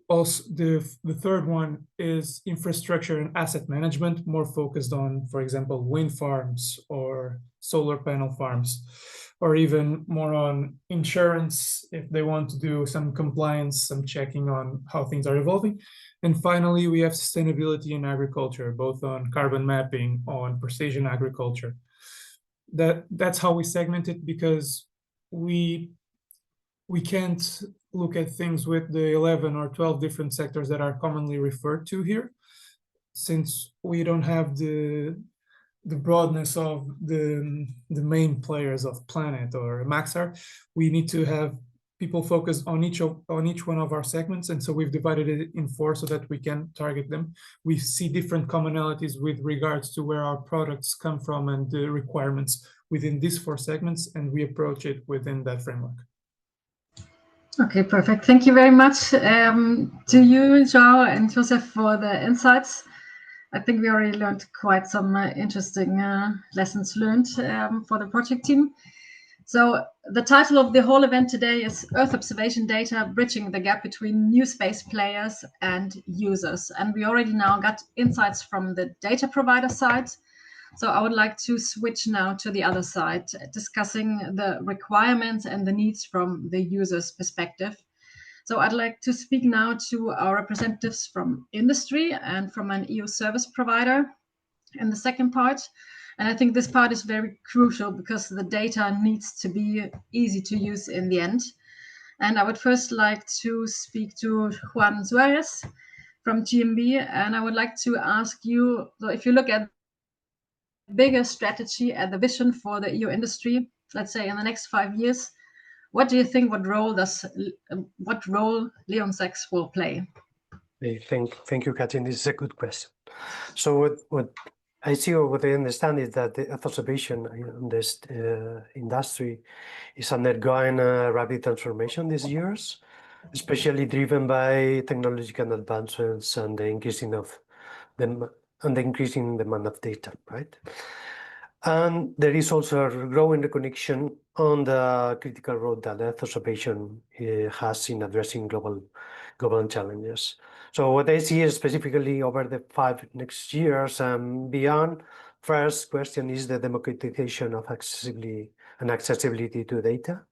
Also, the third one is infrastructure and asset management, more focused on, for example, wind farms or solar panel farms, or even more on insurance if they want to do some compliance, some checking on how things are evolving. And finally, we have sustainability in agriculture, both on carbon mapping, on precision agriculture. That's how we segment it, because we can't look at things with the 11 or 12 different sectors that are commonly referred to here, since we don't have the broadness of the main players of Planet or Maxar. We need to have people focus on each one of our segments, and so we've divided it in 4 so that we can target them. We see different commonalities with regards to where our products come from and the requirements within these 4 segments, and we approach it within that framework.
Okay, perfect. Thank you very much to you, João and Joseph, for the insights. I think we already learned quite some interesting lessons learned for the project team. So the title of the whole event today is Earth Observation Data, Bridging the Gap Between New Space Players and Users. And we already now got insights from the data provider side. So I would like to switch now to the other side, discussing the requirements and the needs from the user's perspective. So I'd like to speak now to our representatives from industry and from an EU service provider in the second part. And I think this part is very crucial because the data needs to be easy to use in the end. And I would first like to speak to Juan Suarez from GMB. And I would like to ask you, so if you look at bigger strategy and the vision for the EU industry, let's say in the next 5 years, what do you think, what role LEONSEGS will play?
Thank you, Katrin. This is a good question. So what I see, or what I understand, is that the Earth observation in this industry is undergoing a rapid transformation these years, especially driven by technological advancements and the increasing demand of data, right? And there is also a growing recognition on the critical role that Earth observation has in addressing global challenges. So what I see is specifically over the 5 next years and beyond, first question is the democratization of accessibility to data,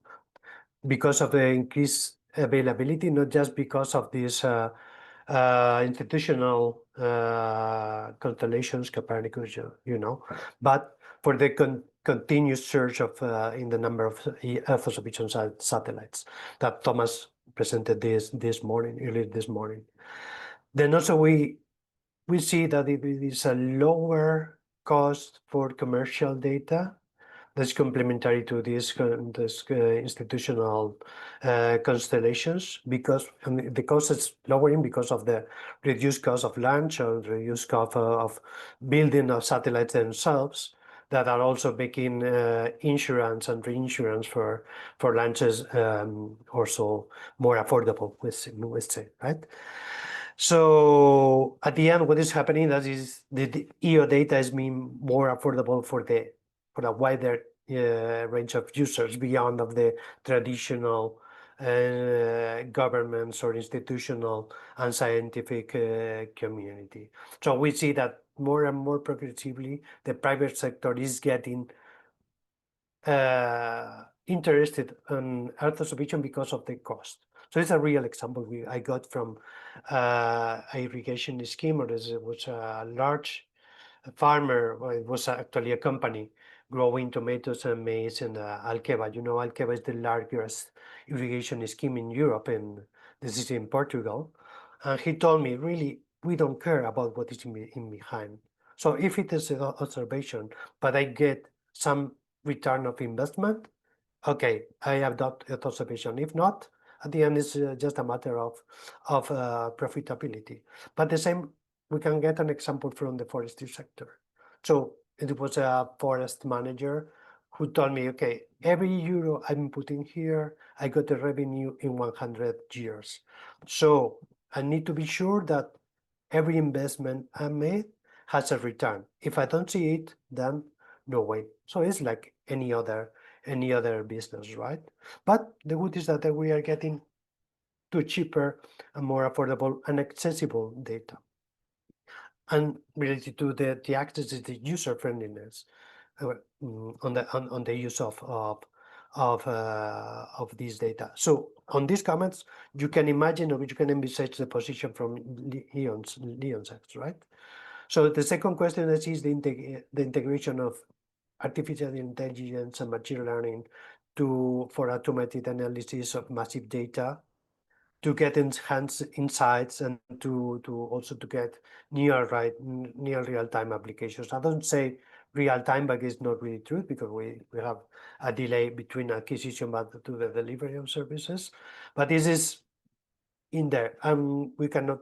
because of the increased availability, not just because of these institutional constellations, Copernicus, but for the continuous surge of in the number of Earth observation satellites that Thomas presented earlier this morning. Then also we see that it is a lower cost for commercial data that's complementary to these institutional constellations, because the cost is lowering because of the reduced cost of launch or reduced cost of building of satellites themselves, that are also making insurance and reinsurance for launches also more affordable, we say, right? So at the end, what is happening is the EO data is being more affordable for a wider range of users beyond of the traditional governments or institutional and scientific community. So we see that more and more progressively, the private sector is getting interested in Earth observation because of the cost. So it's a real example I got from a irrigation scheme, or it was a large farmer, or it was actually a company growing tomatoes and maize in Alqueva. You know, Alqueva is the largest irrigation scheme in Europe, and this is in Portugal. And he told me, really, we don't care about what is in behind. So if it is an observation, but I get some return of investment, okay, I adopt Earth observation. If not, at the end, it's just a matter of profitability. But the same, we can get an example from the forestry sector. So it was a forest manager who told me, okay, every euro I'm putting here, I got the revenue in 100 years. So I need to be sure that every investment I made has a return. If I don't see it, then no way. So it's like any other business, right? But the good is that we are getting to cheaper and more affordable and accessible data. And related to the access is the user friendliness on the use of this data. So on these comments, you can imagine or you can envisage the position from LEONSEGS, right? So the second question is the integration of artificial intelligence and machine learning for automated analysis of massive data, to get enhanced insights and to also to get near real-time applications. I don't say real-time, but it's not really true because we have a delay between acquisition but to the delivery of services. But this is in there. We cannot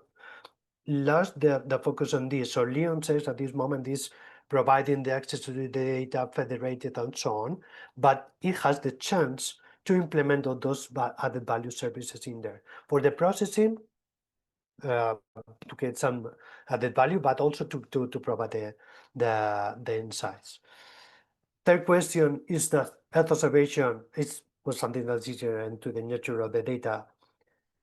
lose the focus on this. So LEONSEGS at this moment is providing the access to the data, federated and so on, but it has the chance to implement all those added value services in there for the processing, to get some added value, but also to provide the insights. Third question is that Earth observation was something that's easier into the nature of the data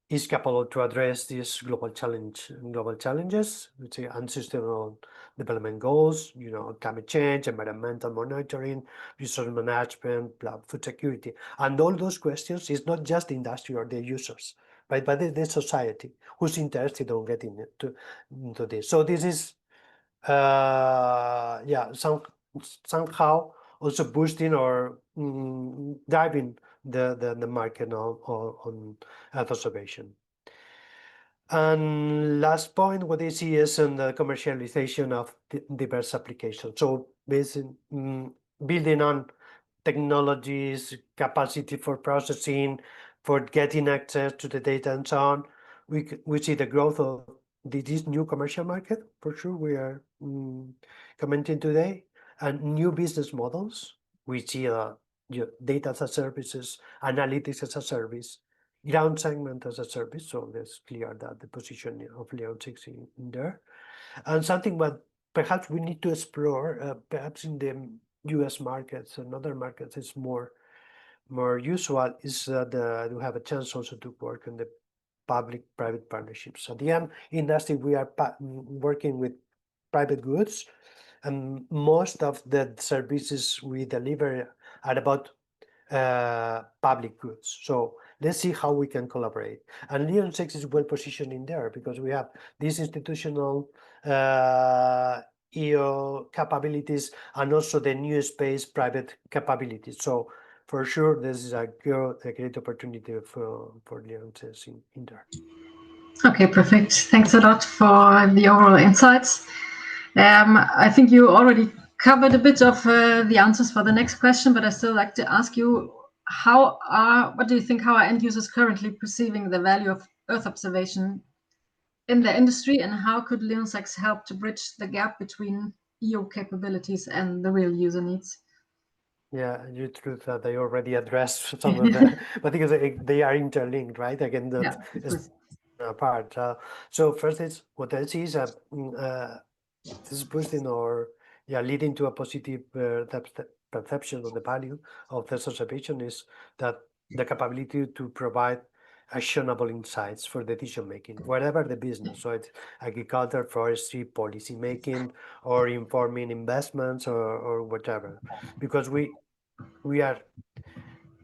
is capable to address these global challenges, which are unsustainable development goals, climate change, environmental monitoring, resource management, food security. And all those questions is not just the industry or the users, right? But the society who's interested in getting into this. So this is, somehow also boosting or driving the market on Earth observation. And last point, what I see is in the commercialization of diverse applications. So building on technologies, capacity for processing, for getting access to the data and so on, we see the growth of this new commercial market, for sure, we are commenting today, and new business models. We see data as a services, analytics as a service, ground segment as a service. So it's clear that the position of LEONSEGS in there. And something that perhaps we need to explore, perhaps in the US markets and other markets, is more usual, is that we have a chance also to work in the public-private partnerships. At the end, industry, we are working with private goods, and most of the services we deliver are about public goods. So let's see how we can collaborate. And LEONSEGS is well positioned in there because we have these institutional EO capabilities and also the new space private capabilities. So for sure, this is a great opportunity for LEONSEGS in there.
Okay, perfect. Thanks a lot for the overall insights. I think you already covered a bit of the answers for the next question, but I still like to ask you, what do you think, how are end users currently perceiving the value of Earth observation in the industry, and how could LEONSEGS help to bridge the gap between EO capabilities and the real user needs?
Yeah, you're true that they already addressed some of that, but because they are interlinked, right? Again, that is apart. So first is what I see is this is boosting or leading to a positive perception of the value of this observation is that the capability to provide actionable insights for decision making, whatever the business. So it's agriculture, forestry, policy making, or informing investments or whatever. Because we are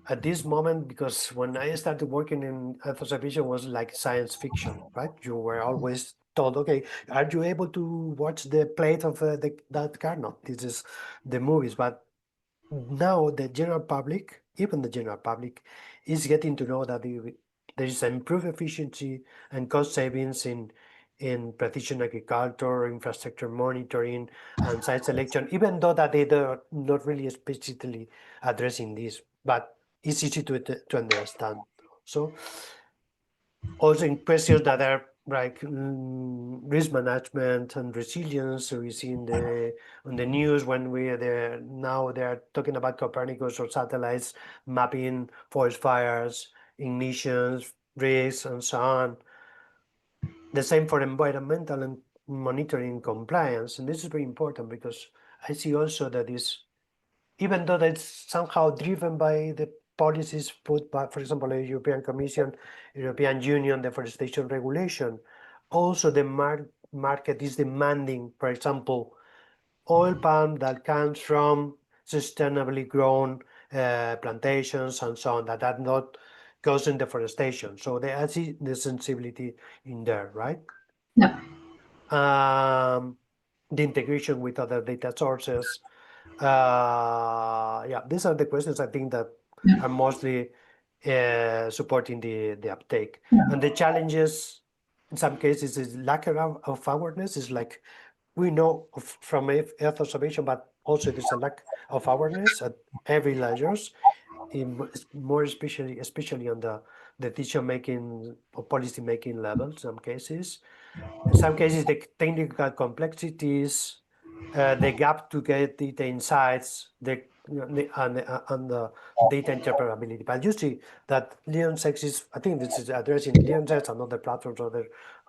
at this moment, because when I started working in Earth observation was like science fiction, right? You were always told, okay, are you able to watch the plate of that car? No, this is the movies. But now the general public, even the general public, is getting to know that there is improved efficiency and cost savings in precision agriculture, infrastructure monitoring, and site selection, even though that they are not really explicitly addressing this, but it's easy to understand. So also in questions that are like risk management and resilience. So we see on the news when now they're talking about Copernicus or satellites mapping forest fires, ignitions, risks, and so on. The same for environmental and monitoring compliance. And this is very important because I see also that even though that's somehow driven by the policies put by, for example, the European Commission, European Union deforestation regulation. Also, the market is demanding, for example, oil palm that comes from sustainably grown plantations and so on, that are not causing deforestation. So I see the sensibility in there, right?
Yeah.
The integration with other data sources. Yeah, these are the questions I think that are mostly supporting the uptake. And the challenges, in some cases, is lack of awareness. Is like we know from Earth observation, but also there's a lack of awareness at every layers, more especially on the decision making or policy making level. In some cases, the technical complexities, the gap to get data insights, and the data interoperability. But you see that LEONSEGS is, I think this is addressing LEONSEGS and other platforms,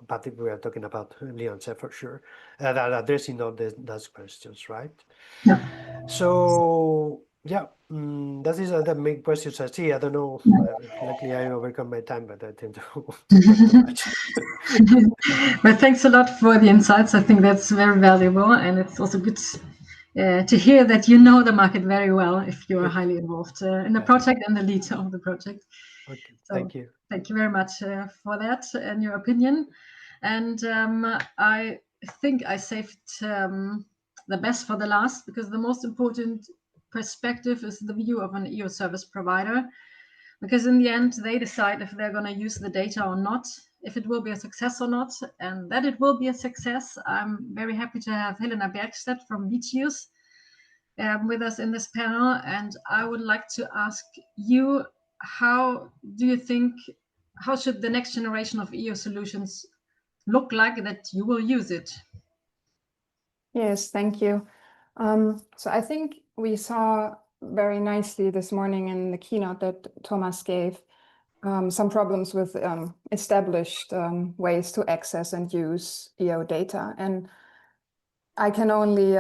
but we are talking about LEONSEGS for sure, that are addressing all those questions, right?
Yeah.
So, yeah, that is the main questions I see. I don't know, luckily I overcome my time, but I tend to talk too much.
Well, thanks a lot for the insights. I think that's very valuable, and it's also good to hear that you know the market very well if you are highly involved in the project and the lead of the project.
Okay,
So
thank you.
Thank you very much for that and your opinion. And I think I saved the best for the last, because the most important perspective is the view of an EO service provider. Because in the end, they decide if they're going to use the data or not, if it will be a success or not, and that it will be a success. I'm very happy to have Helena Bergstedt from Vitius with us in this panel. And I would like to ask you, how do you think, how should the next generation of EO solutions look like that you will use it?
Yes, thank you. So I think we saw very nicely this morning in the keynote that Thomas gave some problems with established ways to access and use EO data. And I can only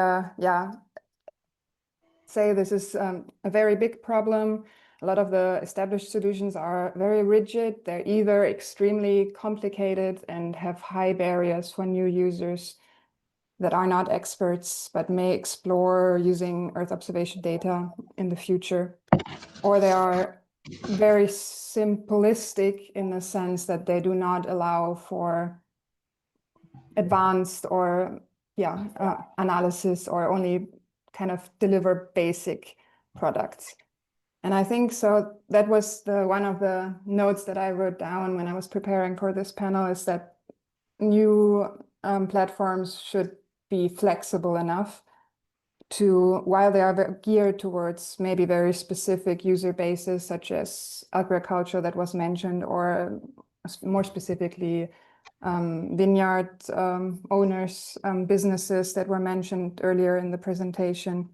say this is a very big problem. A lot of the established solutions are very rigid. They're either extremely complicated and have high barriers for new users that are not experts but may explore using Earth observation data in the future, or they are very simplistic in the sense that they do not allow for advanced or analysis, or only kind of deliver basic products. And I think so that was one of the notes that I wrote down when I was preparing for this panel, is that new platforms should be flexible enough to, while they are geared towards maybe very specific user bases, such as agriculture that was mentioned, or more specifically vineyard owners, businesses that were mentioned earlier in the presentation,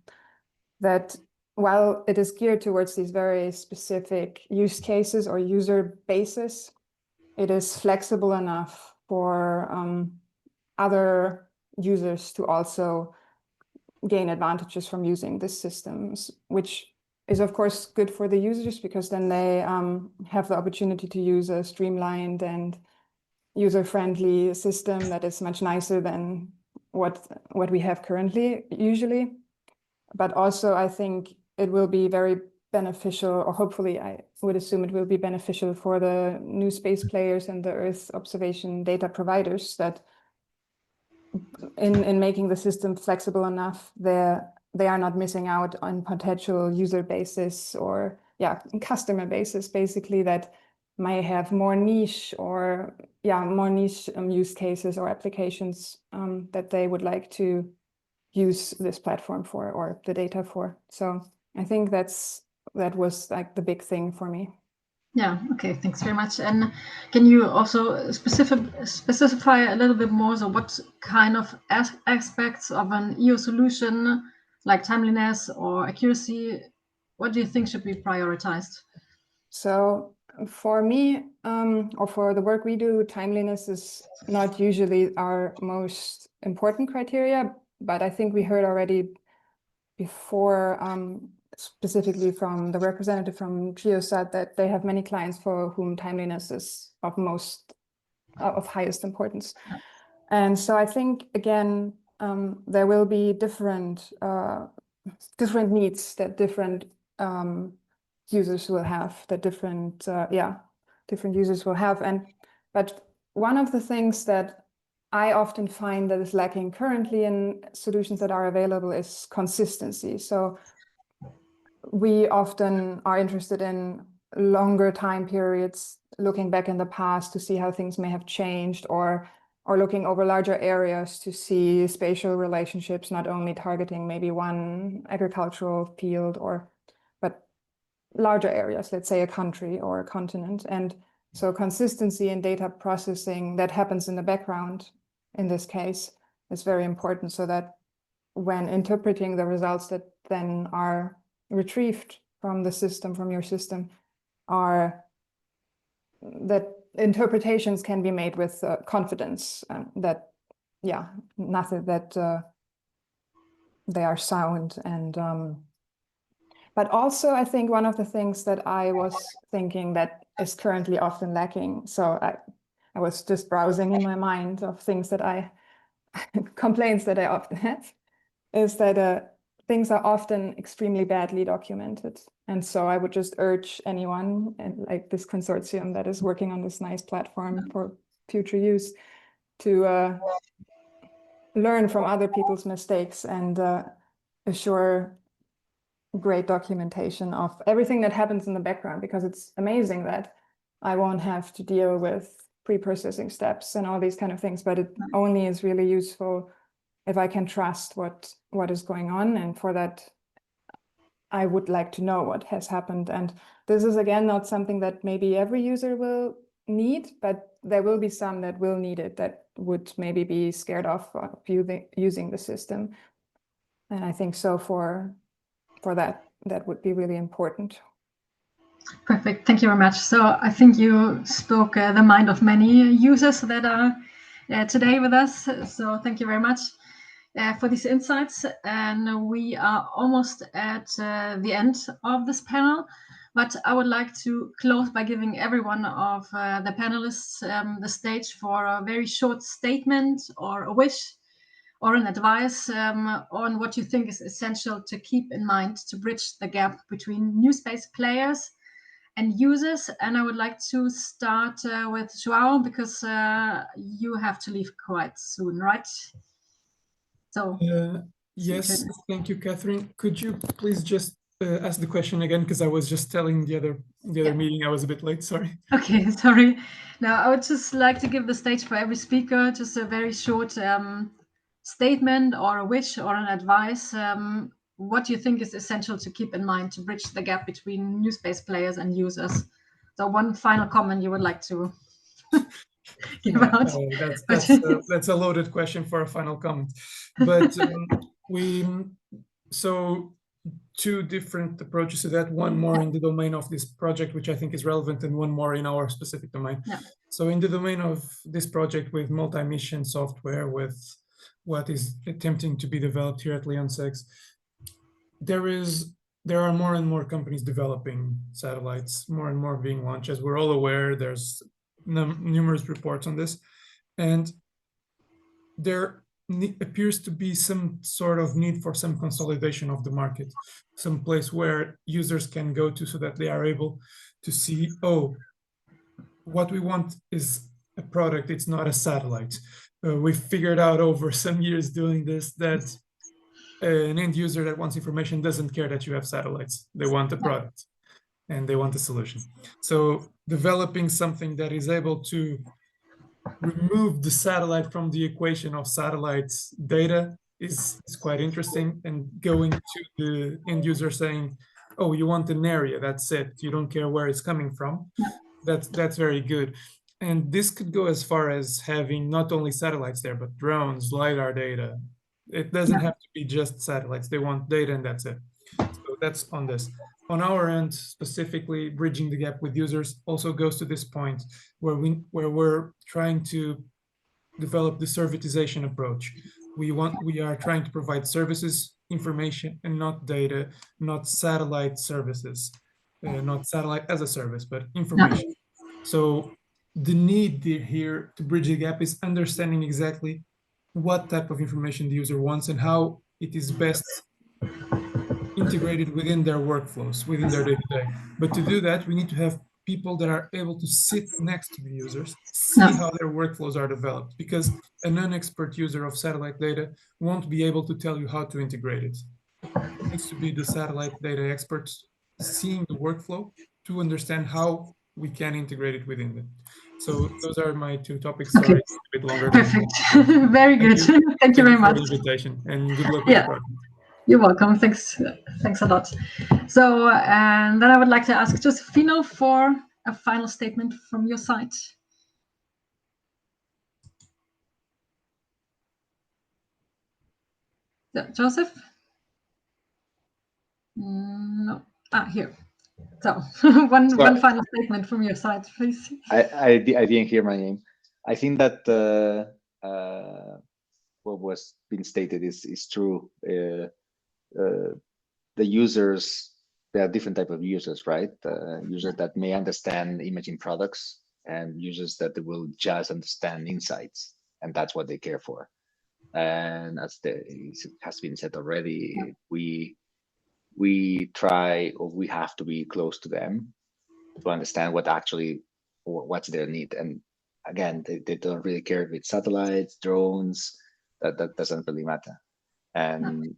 that while it is geared towards these very specific use cases or user bases, it is flexible enough for other users to also gain advantages from using these systems, which is of course good for the users, because then they have the opportunity to use a streamlined and user-friendly system that is much nicer than what we have currently usually. But also I think it will be very beneficial, or hopefully I would assume it will be beneficial for the new space players and the Earth observation data providers, that in making the system flexible enough, they are not missing out on potential user bases or customer bases, basically, that may have more niche or use cases or applications that they would like to use this platform for, or the data for. So I think that was like the big thing for me.
Yeah, okay, thanks very much. And can you also specify a little bit more, so what kind of aspects of an EO solution, like timeliness or accuracy, what do you think should be prioritized?
So for me, or for the work we do, timeliness is not usually our most important criteria, but I think we heard already before specifically from the representative from Geosat, that they have many clients for whom timeliness is of highest importance. And so I think, again, there will be different needs that different users will have, that different users will have. But one of the things that I often find that is lacking currently in solutions that are available is consistency. So we often are interested in longer time periods, looking back in the past to see how things may have changed, or looking over larger areas to see spatial relationships, not only targeting maybe one agricultural field, but larger areas, let's say a country or a continent. And so consistency in data processing that happens in the background, in this case, is very important, so that when interpreting the results that then are retrieved from the system, from your system, that interpretations can be made with confidence, that nothing, that they are sound. And but also I think one of the things that I was thinking that is currently often lacking, so I was just browsing in my mind of things that complaints that I often have, is that things are often extremely badly documented. And so I would just urge anyone, and like this consortium that is working on this nice platform for future use, to learn from other people's mistakes and assure great documentation of everything that happens in the background, because it's amazing that I won't have to deal with pre-processing steps and all these kind of things, but it only is really useful if I can trust what is going on. And for that, I would like to know what has happened. And this is, again, not something that maybe every user will need, but there will be some that will need it, that would maybe be scared off of using the system. And I think so for that would be really important.
Perfect. Thank you very much. So I think you spoke the mind of many users that are today with us. So thank you very much for these insights. And we are almost at the end of this panel, but I would like to close by giving every one of the panelists the stage for a very short statement or a wish or an advice on what you think is essential to keep in mind to bridge the gap between new space players and users. And I would like to start with Joao, because you have to leave quite soon, right? So
yes, thank you, Catherine. Could you please just ask the question again, because I was just telling the other meeting I was a bit late, sorry.
Okay, sorry. Now I would just like to give the stage for every speaker, just a very short statement or a wish or an advice, what you think is essential to keep in mind to bridge the gap between new space players and users. So one final comment you would like to give out.
That's a loaded question for a final comment. But so two different approaches to that, one more in the domain of this project, which I think is relevant, and one more in our specific domain. Yeah. So in the domain of this project with multi-mission software, with what is attempting to be developed here at LEONSEGS, there are more and more companies developing satellites, more and more being launched. As we're all aware, there's numerous reports on this, and there appears to be some sort of need for some consolidation of the market, some place where users can go to so that they are able to see, oh, what we want is a product, it's not a satellite. We've figured out over some years doing this that an end user that wants information doesn't care that you have satellites. They want a product and they want a solution. So developing something that is able to remove the satellite from the equation of satellites data is quite interesting, and going to the end user saying, oh, you want an area, that's it, you don't care where it's coming from. That's very good. And this could go as far as having not only satellites there, but drones, LiDAR data. It doesn't have to be just satellites. They want data and that's it. So that's on this. On our end, specifically, bridging the gap with users also goes to this point where we're trying to develop the servitization approach. We are trying to provide services information and not data, not satellite services, not satellite as a service, but information. So the need here to bridge the gap is understanding exactly what type of information the user wants and how it is best integrated within their workflows, within their day-to-day. But to do that, we need to have people that are able to sit next to the users, see how their workflows are developed, because a non-expert user of satellite data won't be able to tell you how to integrate it. It needs to be the satellite data experts seeing the workflow to understand how we can integrate it within it. So those are my two topics.
Okay.
Sorry, it's a bit longer.
Perfect. Very good. Thank you very
for
much.
the invitation, and good luck with the project.
You're welcome. Thanks a lot. So, and then I would like to ask Josefino for a final statement from your side. Joseph? No. Here. So, one final statement from your side, please.
I didn't hear my name. I think that what was being stated is true. The users, there are different type of users, right? Users that may understand imaging products and users that will just understand insights, and that's what they care for. And as it has been said already, we try, or we have to be close to them to understand what's their need. And again, they don't really care if it's satellites, drones, that doesn't really matter. And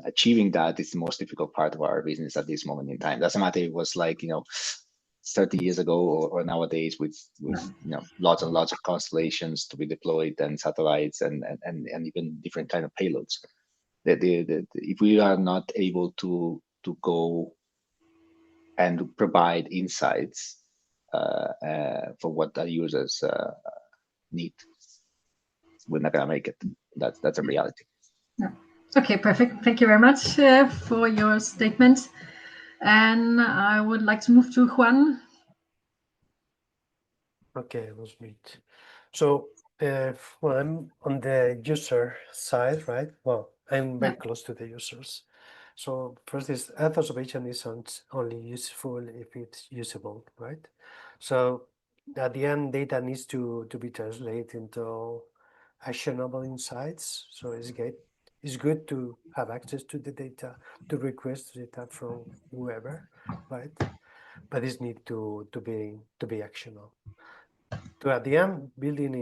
achieving that is the most difficult part of our business at this moment in time. Doesn't matter if it was like 30 years ago or nowadays with lots and lots of constellations to be deployed and satellites and even different kind of payloads. If we are not able to go and provide insights for what the users need, we're not gonna make it. That's a reality.
Yeah. Okay, perfect. Thank you very much for your statement. And I would like to move to Juan.
Okay, it was neat. So, well, I'm on the user side, right? Well, I'm very close to the users. So first is Earth observation isn't only useful if it's usable, right? So at the end, data needs to be translated into actionable insights. So it's good to have access to the data, to request data from whoever, right? But it needs to be actionable. To at the end, building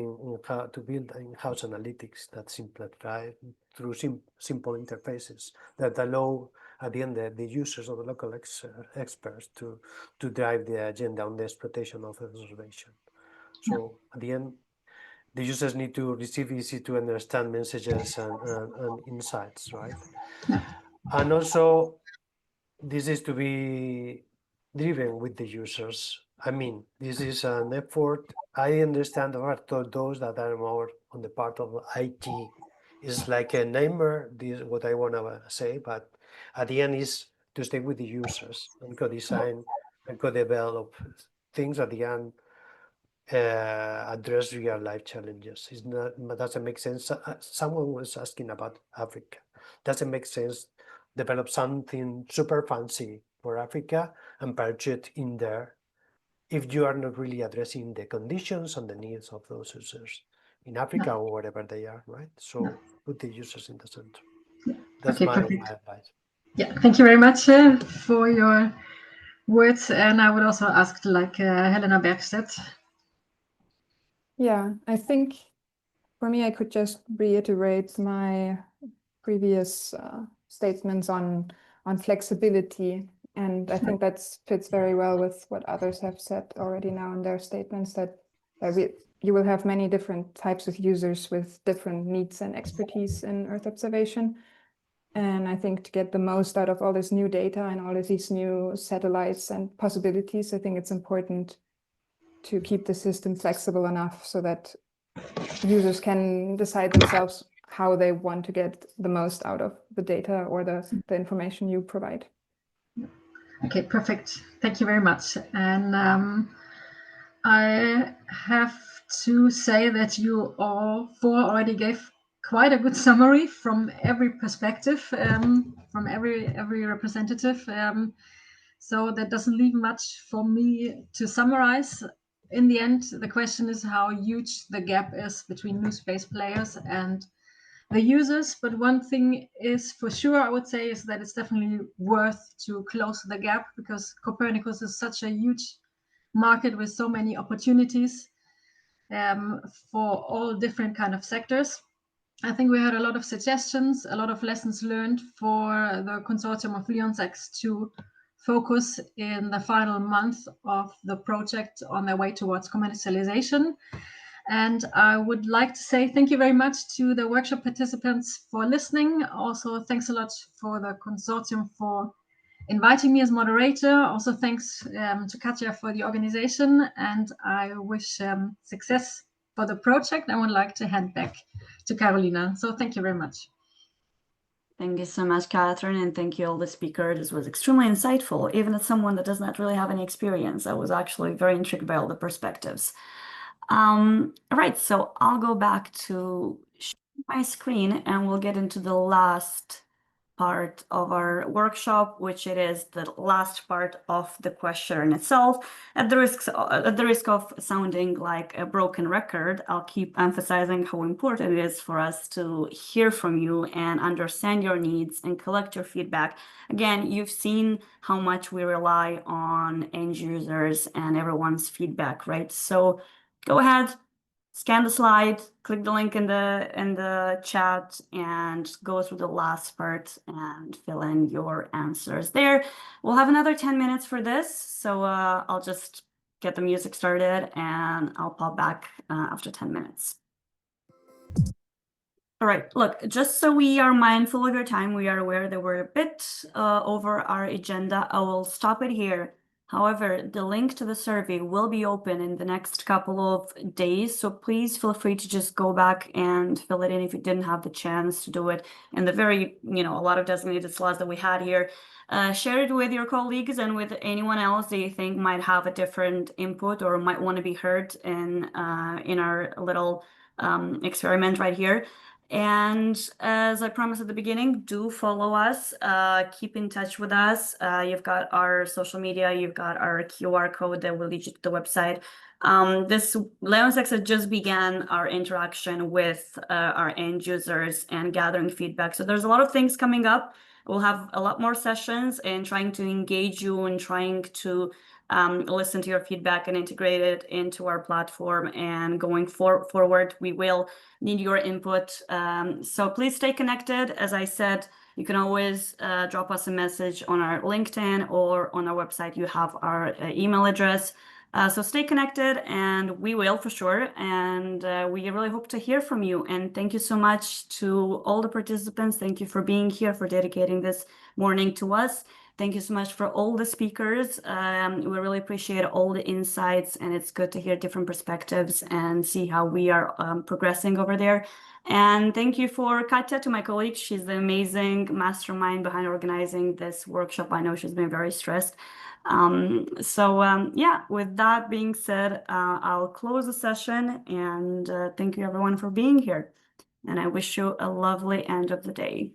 to build in-house analytics that simplify through simple interfaces that allow at the end the users or the local experts to drive the agenda on the exploitation of observation. So at the end, the users need to receive easy to understand messages and insights, right? And also, this is to be driven with the users. I mean, this is an effort. I understand those that are more on the part of IT is like a nightmare. This is what I want to say, but at the end is to stay with the users and co-design and co-develop things at the end. Address real life challenges. It's not, doesn't make sense. Someone was asking about Africa. Doesn't make sense. Develop something super fancy for Africa and purchase it in there if you are not really addressing the conditions and the needs of those users in Africa or wherever they are, right? So put the users in the center. That's my advice.
Yeah, thank you very much for your words. And I would also ask Helena Bergstedt.
Yeah, I think for me, I could just reiterate my previous statements on flexibility. And I think that fits very well with what others have said already now in their statements, that you will have many different types of users with different needs and expertise in Earth observation. And I think to get the most out of all this new data and all of these new satellites and possibilities, I think it's important to keep the system flexible enough so that users can decide themselves how they want to get the most out of the data or the information you provide.
Okay, perfect. Thank you very much. And I have to say that you all four already gave quite a good summary from every perspective, from every representative. So that doesn't leave much for me to summarize. In the end, the question is how huge the gap is between new space players and the users. But one thing is for sure, I would say, is that it's definitely worth to close the gap, because Copernicus is such a huge market with so many opportunities for all different kind of sectors. I think we had a lot of suggestions, a lot of lessons learned for the consortium of LEONSEGS to focus in the final month of the project on their way towards commercialization. And I would like to say thank you very much to the workshop participants for listening. Also, thanks a lot for the consortium for inviting me as moderator. Also, thanks to Katja for the organization, and I wish success for the project. I would like to hand back to Carolina. So thank you very much.
Thank you so much, Catherine, and thank you all the speakers. This was extremely insightful, even as someone that does not really have any experience. I was actually very intrigued by all the perspectives. All right, so I'll go back to my screen and we'll get into the last part of our workshop, which it is the last part of the question itself. At the risk of sounding like a broken record, I'll keep emphasizing how important it is for us to hear from you and understand your needs and collect your feedback. Again, you've seen how much we rely on end users and everyone's feedback, right? So go ahead, scan the slide, click the link in the chat, and go through the last part and fill in your answers there. We'll have another 10 minutes for this, so I'll just get the music started and I'll pop back after 10 minutes. All right, look, just so we are mindful of your time, we are aware that we're a bit over our agenda. I will stop it here. However, the link to the survey will be open in the next couple of days, so please feel free to just go back and fill it in if you didn't have the chance to do it in the very, a lot of designated slots that we had here. Share it with your colleagues and with anyone else that you think might have a different input or might want to be heard in our little experiment right here. And as I promised at the beginning, do follow us, keep in touch with us. You've got our social media, you've got our QR code that will lead you to the website. This LEONSEGS has just began our interaction with our end users and gathering feedback. So there's a lot of things coming up. We'll have a lot more sessions and trying to engage you and trying to listen to your feedback and integrate it into our platform. And going forward, we will need your input. So please stay connected. As I said, you can always drop us a message on our LinkedIn or on our website. You have our email address. So stay connected, and we will for sure. And we really hope to hear from you. And thank you so much to all the participants. Thank you for being here, for dedicating this morning to us. Thank you so much for all the speakers. We really appreciate all the insights, and it's good to hear different perspectives and see how we are progressing over there. And thank you for Katja, to my colleague. She's the amazing mastermind behind organizing this workshop. I know she's been very stressed. Yeah, with that being said, I'll close the session, and thank you everyone for being here. And I wish you a lovely end of the day.